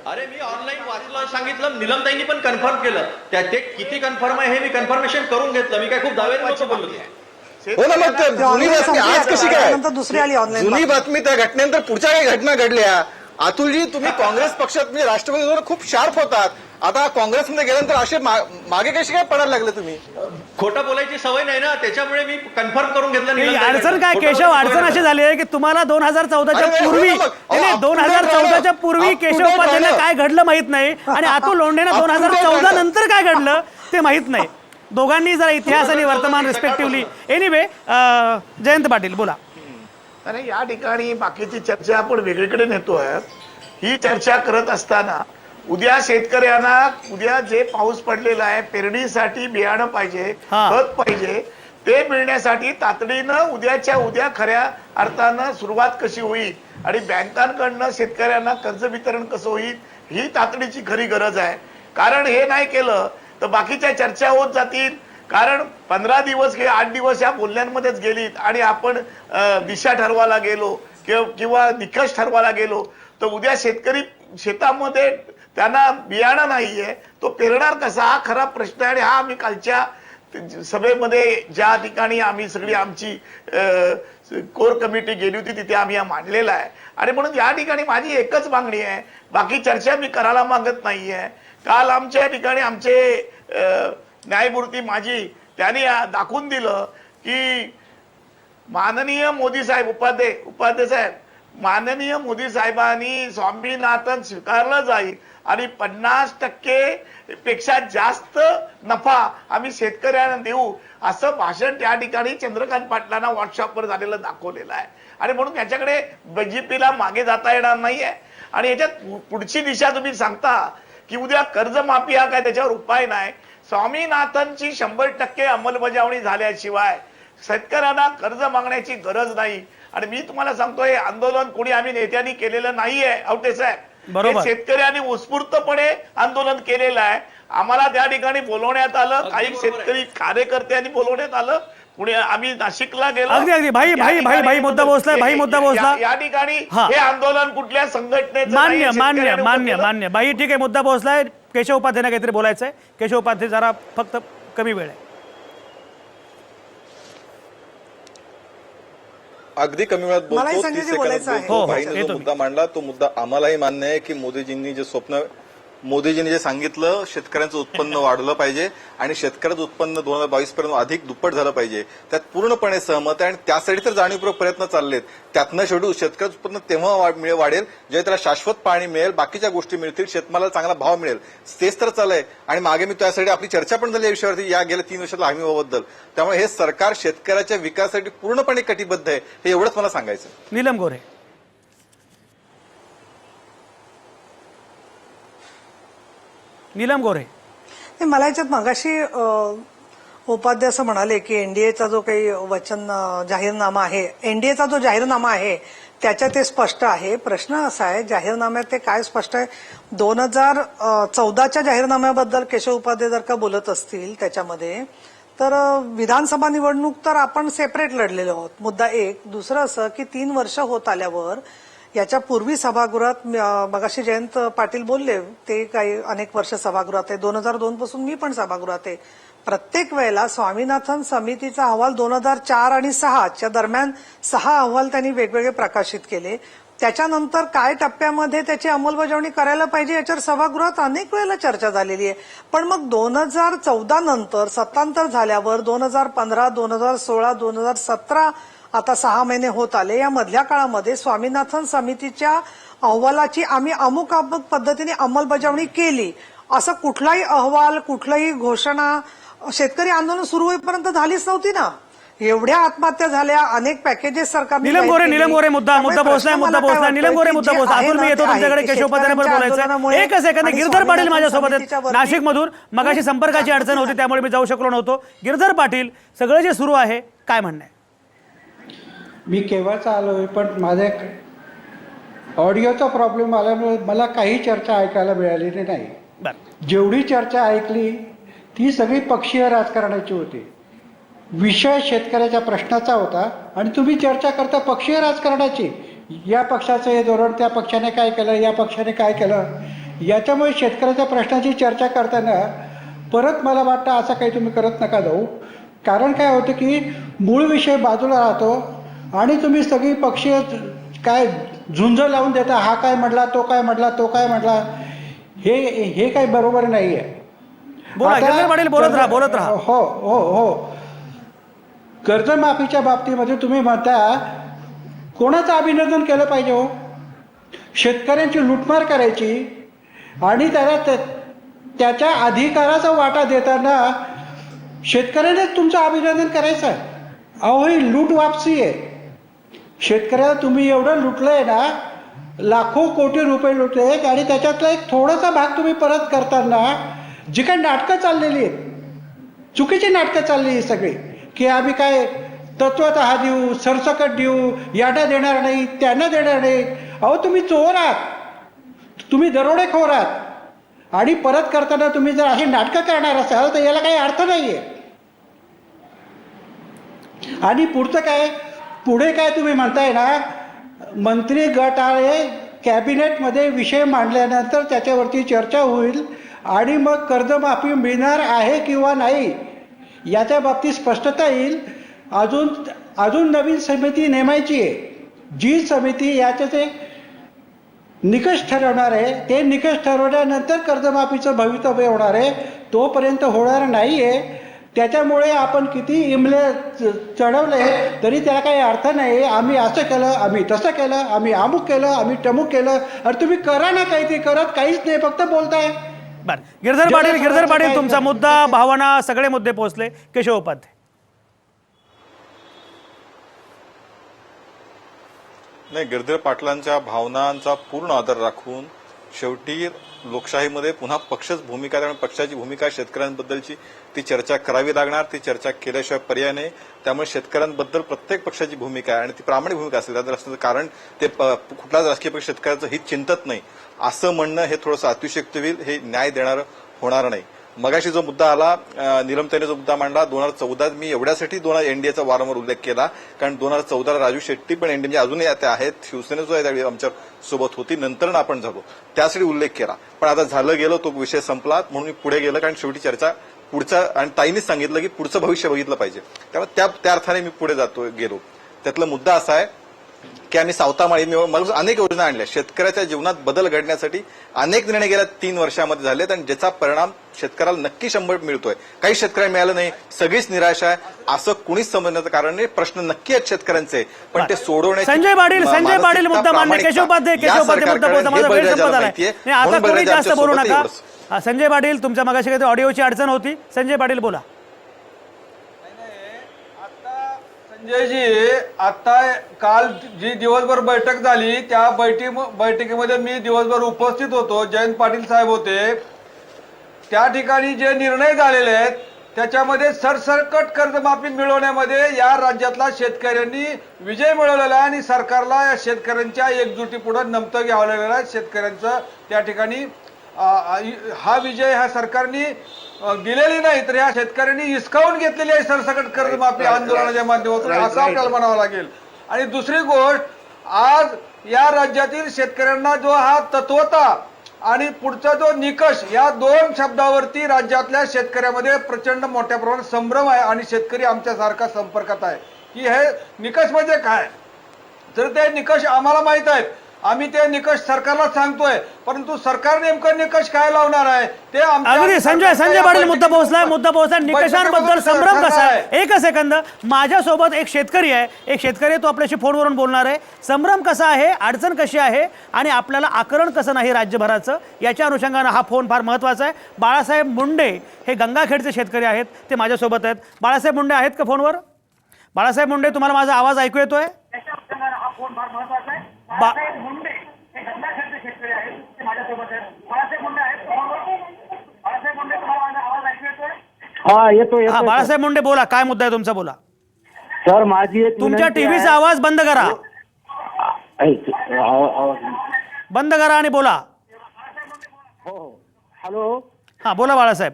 अरे मी ऑनलाईन वाचलं, सांगितलं, निलमताईंनी पण कन्फर्म केलं. ते किती कन्फर्म आहे हे मी कन्फर्मेशन करून घेतलं. मी काय खूप दावेदार बोललो. हो ना, मग जुनी बातमी आज कशी काय? दुसरी आली ऑनलाईन जुनी बातमी, त्या घटनेनंतर पुढच्या काही घटना घडल्या. अतुलजी, तुम्ही काँग्रेस पक्षात म्हणजे राष्ट्रवादीवर खूप शार्प होतात, आता काँग्रेसमध्ये गेल्यानंतर असे मागे कशी काय पडायला लागले तुम्ही? खोटं बोलायची सवय नाही ना, त्याच्यामुळे मी कन्फर्म करून घेतलं. अडचण काय केशव? अडचण अशी झाली आहे की तुम्हाला 2014च्या पूर्वी, 2014च्या पूर्वी केशव उपाध्यायला काय घडलं माहित नाही, आणि अतुल लोंढेंना 2014 नंतर काय घडलं ते माहित नाही. दोघांनी जरा इतिहास आणि वर्तमान रिस्पेक्टिव्हली. एनिवे, जयंत पाटील बोला. आणि या ठिकाणी बाकीची चर्चा आपण वेगळीकडे नेतोय. ही चर्चा करत असताना उद्या शेतकऱ्यांना, उद्या जे पाऊस पडलेला आहे, पेरणीसाठी बियाणं पाहिजे, खत पाहिजे, ते मिळण्यासाठी तातडीनं उद्याच्या उद्या खऱ्या अर्थानं सुरुवात कशी होईल आणि बँकांकडनं शेतकऱ्यांना कर्ज वितरण कसं होईल, ही तातडीची खरी गरज आहे. कारण हे नाही केलं तर बाकीच्या चर्चा होत जातील. कारण 15 दिवस किंवा 8 दिवस या बोलण्यांमध्येच गेलीत आणि आपण दिशा ठरवायला गेलो किंवा निकष ठरवायला गेलो तर उद्या शेतकरी शेतामध्ये त्यांना बियाणं नाहीये, तो पेरणार कसा, हा खरा प्रश्न आहे. आणि हा आम्ही कालच्या सभेमध्ये ज्या ठिकाणी आम्ही सगळी आमची कोर कमिटी गेली होती तिथे आम्ही हा मांडलेला आहे. आणि म्हणून या ठिकाणी माझी एकच मागणी आहे, बाकी चर्चा मी करायला मागत नाहीये. काल आमच्या ठिकाणी आमचे न्यायमूर्ती माझी त्यांनी दाखवून दिलं की माननीय मोदी साहेब, उपाध्याय साहेब, माननीय मोदी साहेबांनी स्वामीनाथन स्वीकारलं जाईल आणि 50% पेक्षा जास्त नफा आम्ही शेतकऱ्यांना देऊ, असं भाषण त्या ठिकाणी चंद्रकांत पाटलांना व्हॉट्सअपवर झालेलं दाखवलेलं आहे. आणि म्हणून याच्याकडे बीजेपीला मागे जाता येणार नाहीये. आणि याच्यात पुढची दिशा तुम्ही सांगता की उद्या कर्जमाफी हा काय त्याच्यावर उपाय नाही. स्वामीनाथनची 100% अंमलबजावणी झाल्याशिवाय शेतकऱ्यांना कर्ज मागण्याची गरज नाही. आणि मी तुम्हाला सांगतोय, आंदोलन कोणी आम्ही नेत्यांनी केलेलं नाहीये आवटे साहेब, बरोबर. शेतकऱ्यांनी उत्स्फूर्तपणे आंदोलन केलेलं आहे. आम्हाला त्या ठिकाणी बोलवण्यात आलं, काही शेतकरी कार्यकर्त्यांनी बोलवण्यात आलं, पुणे आम्ही नाशिकला गेलो. अगदी भाई मुद्दा पोहोचला. या ठिकाणी हे आंदोलन कुठल्या संघटनेचं मान्य भाई, ठीक आहे, मुद्दा पोहोचलाय. केशव उपाध्यायांना काहीतरी बोलायचं आहे. केशव उपाध्याय, जरा फक्त कमी वेळ आहे. अगदी कमी वेळात बोलतो. 30 बोलायचं आहे. सेकंदात भाईने जो मुद्दा मांडला तो मुद्दा आम्हालाही मान्य आहे की मोदीजींनी जे सांगितलं, शेतकऱ्यांचं उत्पन्न वाढलं पाहिजे आणि शेतकऱ्याचं उत्पन्न 2022 पर्यंत अधिक दुप्पट झालं पाहिजे, त्यात पूर्णपणे सहमत आहे. आणि त्यासाठी तर जाणीवपूर्वक प्रयत्न चाललेत. त्यातनं शेवटी शेतकऱ्याचं उत्पन्न तेव्हा वाढेल जेव्हा त्याला शाश्वत पाणी मिळेल, बाकीच्या गोष्टी मिळतील, शेतमालाला चांगला भाव मिळेल. तेच तर चाललंय. आणि मागे मी त्यासाठी आपली चर्चा पण झाली या विषयावरती, या गेल्या 3 वर्षातल्या हमीबाबद्दल. त्यामुळे हे सरकार शेतकऱ्याच्या विकासासाठी पूर्णपणे कटिबद्ध आहे, हे एवढंच मला सांगायचं. नीलम गोरे. मला याच्यात मगाशी उपाध्याय असं म्हणाले की एनडीएचा जो काही जाहीरनामा आहे, एनडीएचा जो जाहीरनामा आहे त्याच्यात ते स्पष्ट आहे. प्रश्न असा आहे, जाहीरनाम्यात ते काय स्पष्ट आहे? 2014च्या जाहीरनाम्याबद्दल केशव उपाध्याय जर का बोलत असतील त्याच्यामध्ये, तर विधानसभा निवडणूक तर आपण सेपरेट लढलेलो आहोत, मुद्दा एक. दुसरं असं की 3 वर्ष होत आल्यावर याच्या पूर्वी सभागृहात मगाशी जयंत पाटील बोलले, ते काही अनेक वर्ष सभागृहात आहे, 2002 पासून मी पण सभागृहात आहे. प्रत्येक वेळेला स्वामीनाथन समितीचा अहवाल 2004 आणि 2006 दरम्यान 6 अहवाल त्यांनी वेगवेगळे प्रकाशित केले. त्याच्यानंतर काय टप्प्यामध्ये त्याची अंमलबजावणी करायला पाहिजे याच्यावर सभागृहात अनेक वेळेला चर्चा झालेली आहे. पण मग 2014 नंतर सत्तांतर झाल्यावर 2015, 2016, 2017 आता 6 महिने होत आले. या मधल्या काळामध्ये स्वामीनाथन समितीच्या अहवालाची आम्ही अमुक पद्धतीने अंमलबजावणी केली असं कुठलाही अहवाल, कुठलाही घोषणा शेतकरी आंदोलन सुरू होईपर्यंत झालीच नव्हती ना. एवढ्या आत्महत्या झाल्या, अनेक पॅकेजेस सरकारने नीलम गोरे मुद्दा पोहोचलाय. नीलम गोरे मुद्दा पोहोचला. अतुल, मी येतो तुमच्याकडे. केशव पठारे पण बोलायचं. एकच सेकंद. गिरधर पाटील माझ्यासोबत आहेत नाशिक मधून. मगाशी संपर्काची अडचण होती त्यामुळे मी जाऊ शकलो नव्हतो. गिरधर पाटील, सगळं जे सुरू आहे काय म्हणणं आहे? मी केव्हाच आलोय, पण माझा एक ऑडिओचा प्रॉब्लेम आल्यामुळे मला काही चर्चा ऐकायला मिळालेली नाही. बरं, जेवढी चर्चा ऐकली ती सगळी पक्षीय राजकारणाची होती. विषय शेतकऱ्याच्या प्रश्नाचा होता आणि तुम्ही चर्चा करता पक्षीय राजकारणाची. या पक्षाचं हे धोरण, त्या पक्षाने काय केलं, या पक्षाने काय केलं. याच्यामुळे शेतकऱ्याच्या प्रश्नाची चर्चा करताना परत मला वाटतं असं काही तुम्ही करत नका जाऊ. कारण काय होतं की मूळ विषय बाजूला राहतो आणि तुम्ही सगळी पक्षीय काय झुंज लावून देता. हा काय म्हटला, तो काय म्हटला, तो काय म्हटला. हे काही बरोबर नाही आहे. गिरधर पाटील बोलत राहा. हो हो हो. कर्जमाफीच्या बाबतीमध्ये तुम्ही म्हणता कोणाचं अभिनंदन केलं पाहिजे हो? शेतकऱ्यांची लुटमार करायची आणि त्याला त्याच्या अधिकाराचा वाटा देताना शेतकऱ्यानेच तुमचं अभिनंदन करायचं. अहो, ही लूट वापसी आहे. शेतकऱ्याला तुम्ही एवढं लुटलंय ना, लाखो कोटी रुपये लुटले आणि त्याच्यातला एक थोडासा भाग तुम्ही परत करताना जी काही नाटकं चाललेली आहेत, चुकीची नाटकं चाललेली सगळी, की आम्ही काय तत्वतः देऊ, सरसकट देऊ, याना देणार नाही, त्यांना देणार नाही. अहो, तुम्ही चोर आहात, तुम्ही दरोडेखोर आहात आणि परत करताना तुम्ही जर अशी नाटकं करणार असाल तर याला काही अर्थ नाही आहे. आणि पुढचं काय, पुढे काय तुम्ही म्हणताय ना, मंत्री गटाने कॅबिनेटमध्ये विषय मांडल्यानंतर त्याच्यावरती चर्चा होईल आणि मग कर्जमाफी मिळणार आहे किंवा नाही याच्या बाबतीत स्पष्टता येईल. अजून नवीन समिती नेमायची आहे. जी समिती याचे निकष ठरवणार आहे, ते निकष ठरवल्यानंतर कर्जमाफीचं भवितव्य होणार आहे. तोपर्यंत होणार नाही आहे. त्याच्यामुळे आपण किती इमले चढवले तरी त्याला काही अर्थ नाही. आम्ही असं केलं, आम्ही तसं केलं, आम्ही अमुक केलं, आम्ही टमुक केलं. अरे तुम्ही करा ना, काही ते करत काहीच नाही, फक्त बोलताय. बरं, गिरधर पाटील तुमचा मुद्दा, भावना, सगळे मुद्दे पोहोचले. केशव उपाध्याय. नाही, गिरधर पाटलांच्या भावनांचा पूर्ण आदर राखून शेवटी लोकशाहीमध्ये पुन्हा पक्षच भूमिका, त्यामुळे पक्षाची भूमिका शेतकऱ्यांबद्दलची ती चर्चा करावी लागणार. ती चर्चा केल्याशिवाय पर्याय नाही. त्यामुळे शेतकऱ्यांबद्दल प्रत्येक पक्षाची भूमिका आहे आणि ती प्रामाणिक भूमिका असेल. त्यात असण्याचं कारण ते कुठलाच राजकीय पक्ष शेतकऱ्याचं हित चिंतत नाही असं म्हणणं हे थोडंसं अतिशयोक्ती होईल. हे न्याय देणारं होणार नाही. मगाशी जो मुद्दा आला, नीलमताईने जो मुद्दा मांडला 2014, मी एवढ्यासाठी एनडीएचा वारंवार उल्लेख केला कारण 2014 राजू शेट्टी पण एनडीए म्हणजे अजूनही त्या आहेत, शिवसेना जो आहे त्यावेळी आमच्या सोबत होती, नंतर आपण झालो, त्यासाठी उल्लेख केला. पण आता झालं गेलं, तो विषय संपला म्हणून मी पुढे गेलं कारण शेवटी चर्चा पुढचा, आणि ताईनेच सांगितलं की पुढचं भविष्य बघितलं पाहिजे. त्यामुळे त्या अर्थाने मी पुढे गेलो. त्यातला मुद्दा असा आहे की आम्ही सावतामाळी, मला अनेक योजना आणल्या. शेतकऱ्याच्या जीवनात बदल घडण्यासाठी अनेक निर्णय गेल्या 3 वर्षामध्ये झालेत आणि ज्याचा परिणाम शेतकऱ्याला नक्की 100 मिळतोय. काही शेतकऱ्यांना मिळालं नाही, सगळीच निराशा आहे असं कुणीच समजण्याचं कारण नाही. प्रश्न नक्की आहेत शेतकऱ्यांचे, पण ते सोडवण्याचे संजय पाटील मुद्दा मांडले. केशव उपाध्याय मुद्दा बोलतो. माझा वेळ संपत आलाय. आता कोणी जास्त बोलू नका. संजय पाटील, तुमच्या मगाशी काही ऑडिओची अडचण होती. संजय पाटील बोला. संजयजी, आता काल जी दिवसभर बैठक झाली त्या बैठकीमध्ये मी दिवसभर उपस्थित होतो. जयंत पाटील साहेब होते. त्या ठिकाणी जे निर्णय झालेले आहेत त्याच्यामध्ये सरसकट कर्जमाफी मिळवण्यामध्ये या राज्यातल्या शेतकऱ्यांनी विजय मिळवलेला आहे आणि सरकारला या शेतकऱ्यांच्या एकजुटीपुढे नमतं घ्यावं लागलेलं आहे. शेतकऱ्यांचं त्या ठिकाणी हा विजय ह्या सरकारने दिलेली नाही तर या शेतकऱ्यांनी हिसकावून घेतलेली आहे सरसकट कर्जमाफी आंदोलनाच्या माध्यमातून, असं आपल्याला म्हणावं लागेल. आणि दुसरी गोष्ट, आज या राज्यातील शेतकऱ्यांना जो हा तत्वता आणि पुढचा जो निकष या दोन शब्दावरती राज्यातल्या शेतकऱ्यामध्ये प्रचंड मोठ्या प्रमाणात संभ्रम आहे आणि शेतकरी आमच्यासारखा संपर्कात आहे की हे निकष म्हणजे काय. तर ते निकष आम्हाला माहित आहेत, आम्ही ते निकष सरकारला सांगतोय, परंतु सरकार नेमकं निकष काय लावणार आहे ते अगदी संजय पाटील मुद्दा पोहोचलाय निकषांबद्दल संभ्रम कसा आहे. एकच सेकंद, माझ्यासोबत एक शेतकरी आहे, तो आपल्याशी फोनवरून बोलणार आहे. संभ्रम कसा आहे, अडचण कशी आहे आणि आपल्याला आकरण कसं नाही राज्यभराचं, याच्या अनुषंगानं हा फोन फार महत्वाचा आहे. बाळासाहेब मुंडे हे गंगाखेडचे शेतकरी आहेत, ते माझ्यासोबत आहेत. बाळासाहेब मुंडे आहेत का फोनवर? बाळासाहेब मुंडे, तुम्हाला माझा आवाज ऐकू येतोय? हा येतो हा, बाळासाहेब मुंडे बोला, काय मुद्दा आहे तुमचा, बोला. सर माझी एक तुमच्या टीव्हीचा आवाज बंद करा, बंद करा आणि बोला. हॅलो, हा बोला बाळासाहेब.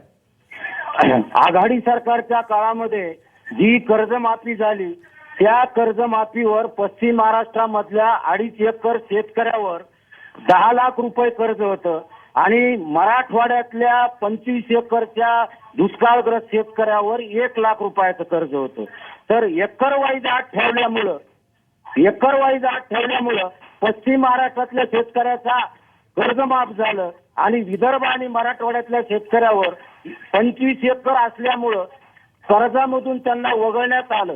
आघाडी सरकारच्या काळामध्ये जी कर्जमाफी झाली त्या कर्जमाफीवर पश्चिम महाराष्ट्रामधल्या 2.5 एकर शेतकऱ्यावर 10 लाख रुपये कर्ज होतं आणि मराठवाड्यातल्या 25 एकरच्या दुष्काळग्रस्त शेतकऱ्यावर 1 लाख रुपयाचं कर्ज होतं. तर एकर वाईज आठ ठेवल्यामुळं पश्चिम महाराष्ट्रातल्या शेतकऱ्याचा कर्ज माफ झालं आणि विदर्भ आणि मराठवाड्यातल्या शेतकऱ्यावर 25 एकर असल्यामुळं कर्जामधून त्यांना वगळण्यात आलं.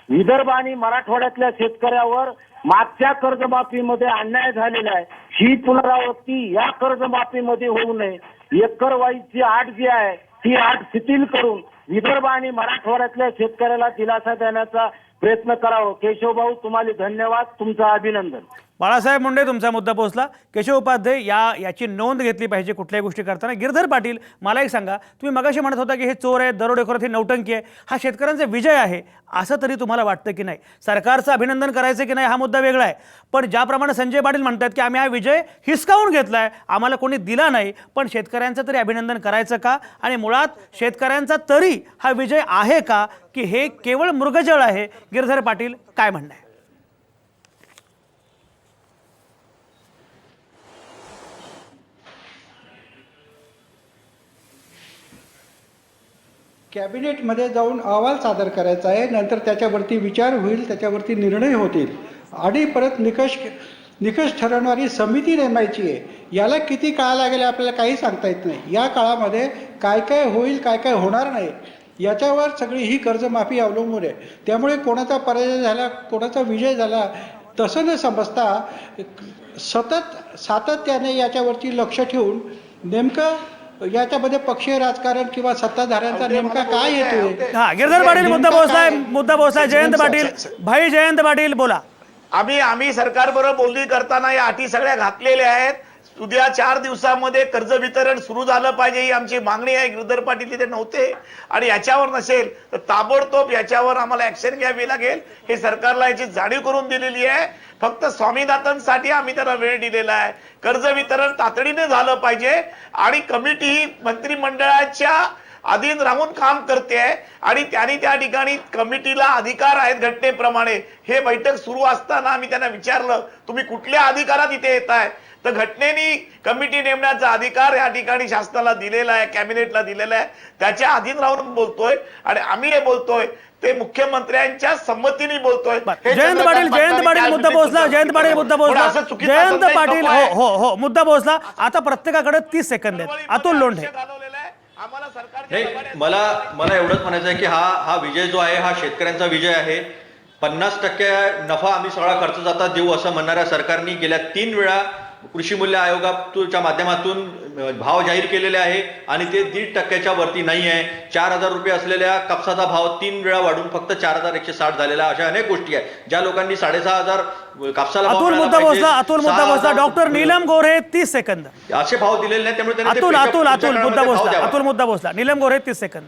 विदर्भ आणि मराठवाड्यातल्या शेतकऱ्यावर मागच्या कर्जमाफीमध्ये अन्याय झालेला आहे, ही पुनरावृत्ती या कर्जमाफीमध्ये होऊ नये. एकर वाईजची आठ जी आहे ती आठ शिथिल करून विदर्भ आणि मराठवाड्यातल्या शेतकऱ्याला दिलासा देण्याचा प्रयत्न करावा. केशवभाऊ, तुम्हाला धन्यवाद, तुमचं अभिनंदन. बाळासाहेब मुंडे, तुमचा मुद्दा पोहोचला. केशव उपाध्याय, याची नोंद घेतली पाहिजे कुठल्याही गोष्टी करताना. गिरधर पाटील, मला एक सांगा, तुम्ही मगाशी म्हणत होता की हे चोर आहे, दरोडेखोर, हे नौटंकी आहे, हा शेतकऱ्यांचा विजय आहे असं तरी तुम्हाला वाटतं की नाही? सरकारचं अभिनंदन करायचं की नाही हा मुद्दा वेगळा आहे, पण ज्याप्रमाणे संजय पाटील म्हणतात की आम्ही हा विजय हिसकावून घेतलाय, आम्हाला कोणी दिला नाही, पण शेतकऱ्यांचं तरी अभिनंदन करायचं का? आणि मुळात शेतकऱ्यांचा तरी हा विजय आहे का, की हे केवळ मृगजळ आहे? गिरधर पाटील, काय म्हणणं आहे? कॅबिनेटमध्ये जाऊन अहवाल सादर करायचा आहे, नंतर त्याच्यावरती विचार होईल, त्याच्यावरती निर्णय होतील आणि परत निकष ठरवणारी समिती नेमायची आहे. याला किती काळ लागेल आपल्याला काही सांगता येत नाही. या काळामध्ये काय काय होईल, काय काय होणार नाही, याच्यावर सगळी ही कर्जमाफी अवलंबून आहे. त्यामुळे कोणाचा पराजय झाला, कोणाचा विजय झाला तसं न समजता सातत्याने याच्यावरती लक्ष ठेवून नेमकं याच्यामध्ये पक्षीय राजकारण किंवा सत्ताधाऱ्यांचा नेमका काय येतोय. हा, गिरधर पाटील, मुद्दा पोहोचलाय. जयंत पाटील, भाई जयंत पाटील, बोला. आम्ही सरकारबरोबर बोलणी करताना या अटी सगळ्या घातलेल्या आहेत. उद्या 4 दिवसामध्ये कर्ज वितरण सुरू झालं पाहिजे ही आमची मागणी आहे. गिरधर पाटील तिथे नव्हते आणि याच्यावर नसेल तर ताबडतोब याच्यावर आम्हाला ऍक्शन घ्यावी लागेल. हे सरकारला याची जाणीव करून दिलेली आहे. फक्त स्वामीनाथनसाठी आम्ही त्याला वेळ दिलेला आहे. कर्ज वितरण तातडीने झालं पाहिजे आणि कमिटी ही मंत्रिमंडळाच्या अधीन राहून काम करते आहे आणि त्यांनी त्या ठिकाणी कमिटीला अधिकार आहेत घटनेप्रमाणे. हे बैठक सुरू असताना आम्ही त्यांना विचारलं, तुम्ही कुठल्या अधिकारात इथे येत आहे? तर घटनेने कमिटी नेमण्याचा अधिकार या ठिकाणी शासनाला दिलेला आहे, कॅबिनेटला दिलेला आहे. त्याच्या अधीन राहून बोलतोय आणि आम्ही हे बोलतोय ते मुख्यमंत्र्यांच्या संमतीने बोलतोय. जयंत पाटील, मुद्दा पोहोचला. जयंत पाटील, हो मुद्दा पोहोचला. आता प्रत्येकाकडे 30 सेकंद आहेत. अतुल लोंढे. नाही, मला एवढंच म्हणायचं आहे की हा विजय जो आहे हा शेतकऱ्यांचा विजय आहे. 50% नफा आम्ही सगळा खर्च जाता देऊ असं म्हणणाऱ्या सरकारने गेल्या 3 वेळा कृषी मूल्य आयोगाच्या माध्यमातून भाव जाहीर केलेले आहे आणि ते 1.5% वरती नाही आहे. 4,000 रुपये असलेल्या कापसाचा भाव 3 वेळा वाढून फक्त 4,160 झालेला. अशा अनेक गोष्टी आहेत. ज्या लोकांनी 6,500 कापसाला अतुल मुद्दा पोहोचला. डॉक्टर नीलम गोरे, 30 सेकंद. असे भाव दिलेले नाही, त्यामुळे त्यांनी अतुल मुद्दा पोहोचला. नीलम गोरे, 30 सेकंद.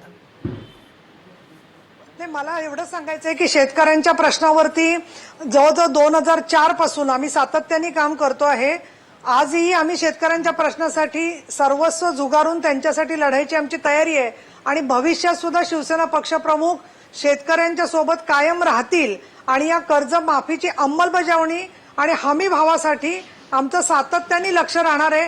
मला एवढं सांगायचंय की शेतकऱ्यांच्या प्रश्नावरती जवळजवळ 2004 पासून आम्ही सातत्याने काम करतो आहे. आजही आम्ही शेतकऱ्यांच्या प्रश्नासाठी सर्वस्व झुगारून त्यांच्यासाठी लढायची आमची तयारी आहे आणि भविष्यात सुद्धा शिवसेना पक्षप्रमुख शेतकऱ्यांच्या सोबत कायम राहतील आणि या कर्जमाफीची अंमलबजावणी आणि हमी भावासाठी आमचं सातत्याने लक्ष राहणार आहे.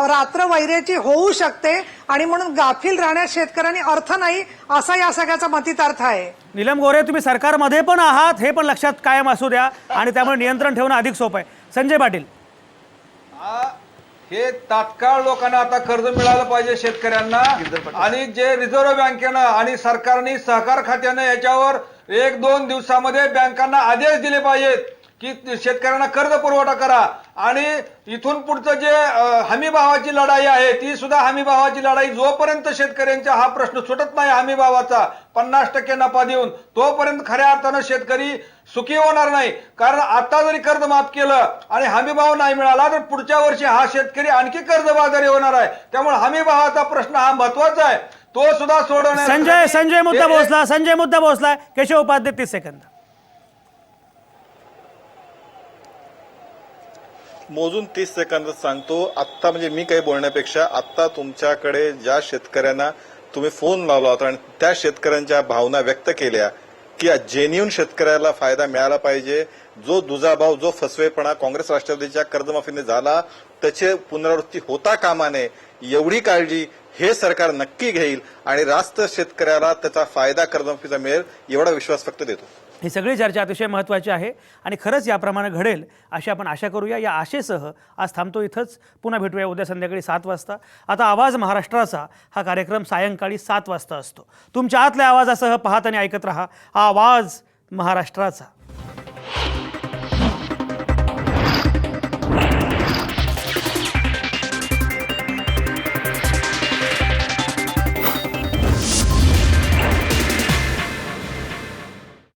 रात्र वैरेची होऊ शकते आणि म्हणून गाफील राहण्यात शेतकऱ्यांनी अर्थ नाही, असा या सगळ्याचा मतितार्थ आहे. नीलम गोरे, तुम्ही सरकारमध्ये पण आहात हे पण लक्षात कायम असू द्या आणि त्यामुळे नियंत्रण ठेवणं अधिक सोपं आहे. संजय पाटील, हे तात्काळ लोकांना आता कर्ज मिळालं पाहिजे शेतकऱ्यांना, आणि जे रिझर्व्ह बँकेनं आणि सरकारने सहकार खात्यानं याच्यावर 1-2 दिवसामध्ये बँकांना आदेश दिले पाहिजेत की शेतकऱ्यांना कर्ज पुरवठा करा. आणि इथून पुढचं जे हमी भावाची लढाई आहे ती सुद्धा हमी भावाची लढाई जोपर्यंत शेतकऱ्यांचा हा प्रश्न सुटत नाही हमी भावाचा 50% नफा देऊन, तोपर्यंत खऱ्या अर्थानं शेतकरी सुखी होणार नाही. कारण आता जरी कर्ज माफ केलं आणि हमी भाव नाही मिळाला तर पुढच्या वर्षी हा शेतकरी आणखी कर्जबाजारी होणार आहे. त्यामुळे हमी भावाचा प्रश्न हा महत्वाचा आहे, तो सुद्धा सोडवण्यासाठी संजय मुद्दा पोहोचला. केशव उपाध्याय 30 सेकंद. मोजून 30 सेकंदात सांगतो. आत्ता म्हणजे मी काही बोलण्यापेक्षा आत्ता तुमच्याकडे ज्या शेतकऱ्यांना तुम्ही फोन लावला होता आणि त्या शेतकऱ्यांच्या भावना व्यक्त केल्या की जेन्युन शेतकऱ्याला फायदा मिळाला पाहिजे, जो दुजाभाव, जो फसवेपणा काँग्रेस राष्ट्रवादीच्या कर्जमाफीने झाला त्याची पुनरावृत्ती होता कामा नये, एवढी काळजी हे सरकार नक्की घेईल आणि रास्त शेतकऱ्याला त्याचा फायदा कर्जमाफीचा मिळेल एवढा विश्वास फक्त देतो. ही सगळी चर्चा अतिशय महत्त्वाची आहे आणि खरंच याप्रमाणे घडेल अशी आपण आशा करूया. या आशेसह आज थांबतो इथंच. पुन्हा भेटूया उद्या संध्याकाळी 7 वाजता. आता आवाज महाराष्ट्राचा हा कार्यक्रम सायंकाळी 7 वाजता असतो. तुमच्या आतल्या आवाजासह पाहत आणि ऐकत रहा आवाज महाराष्ट्राचा.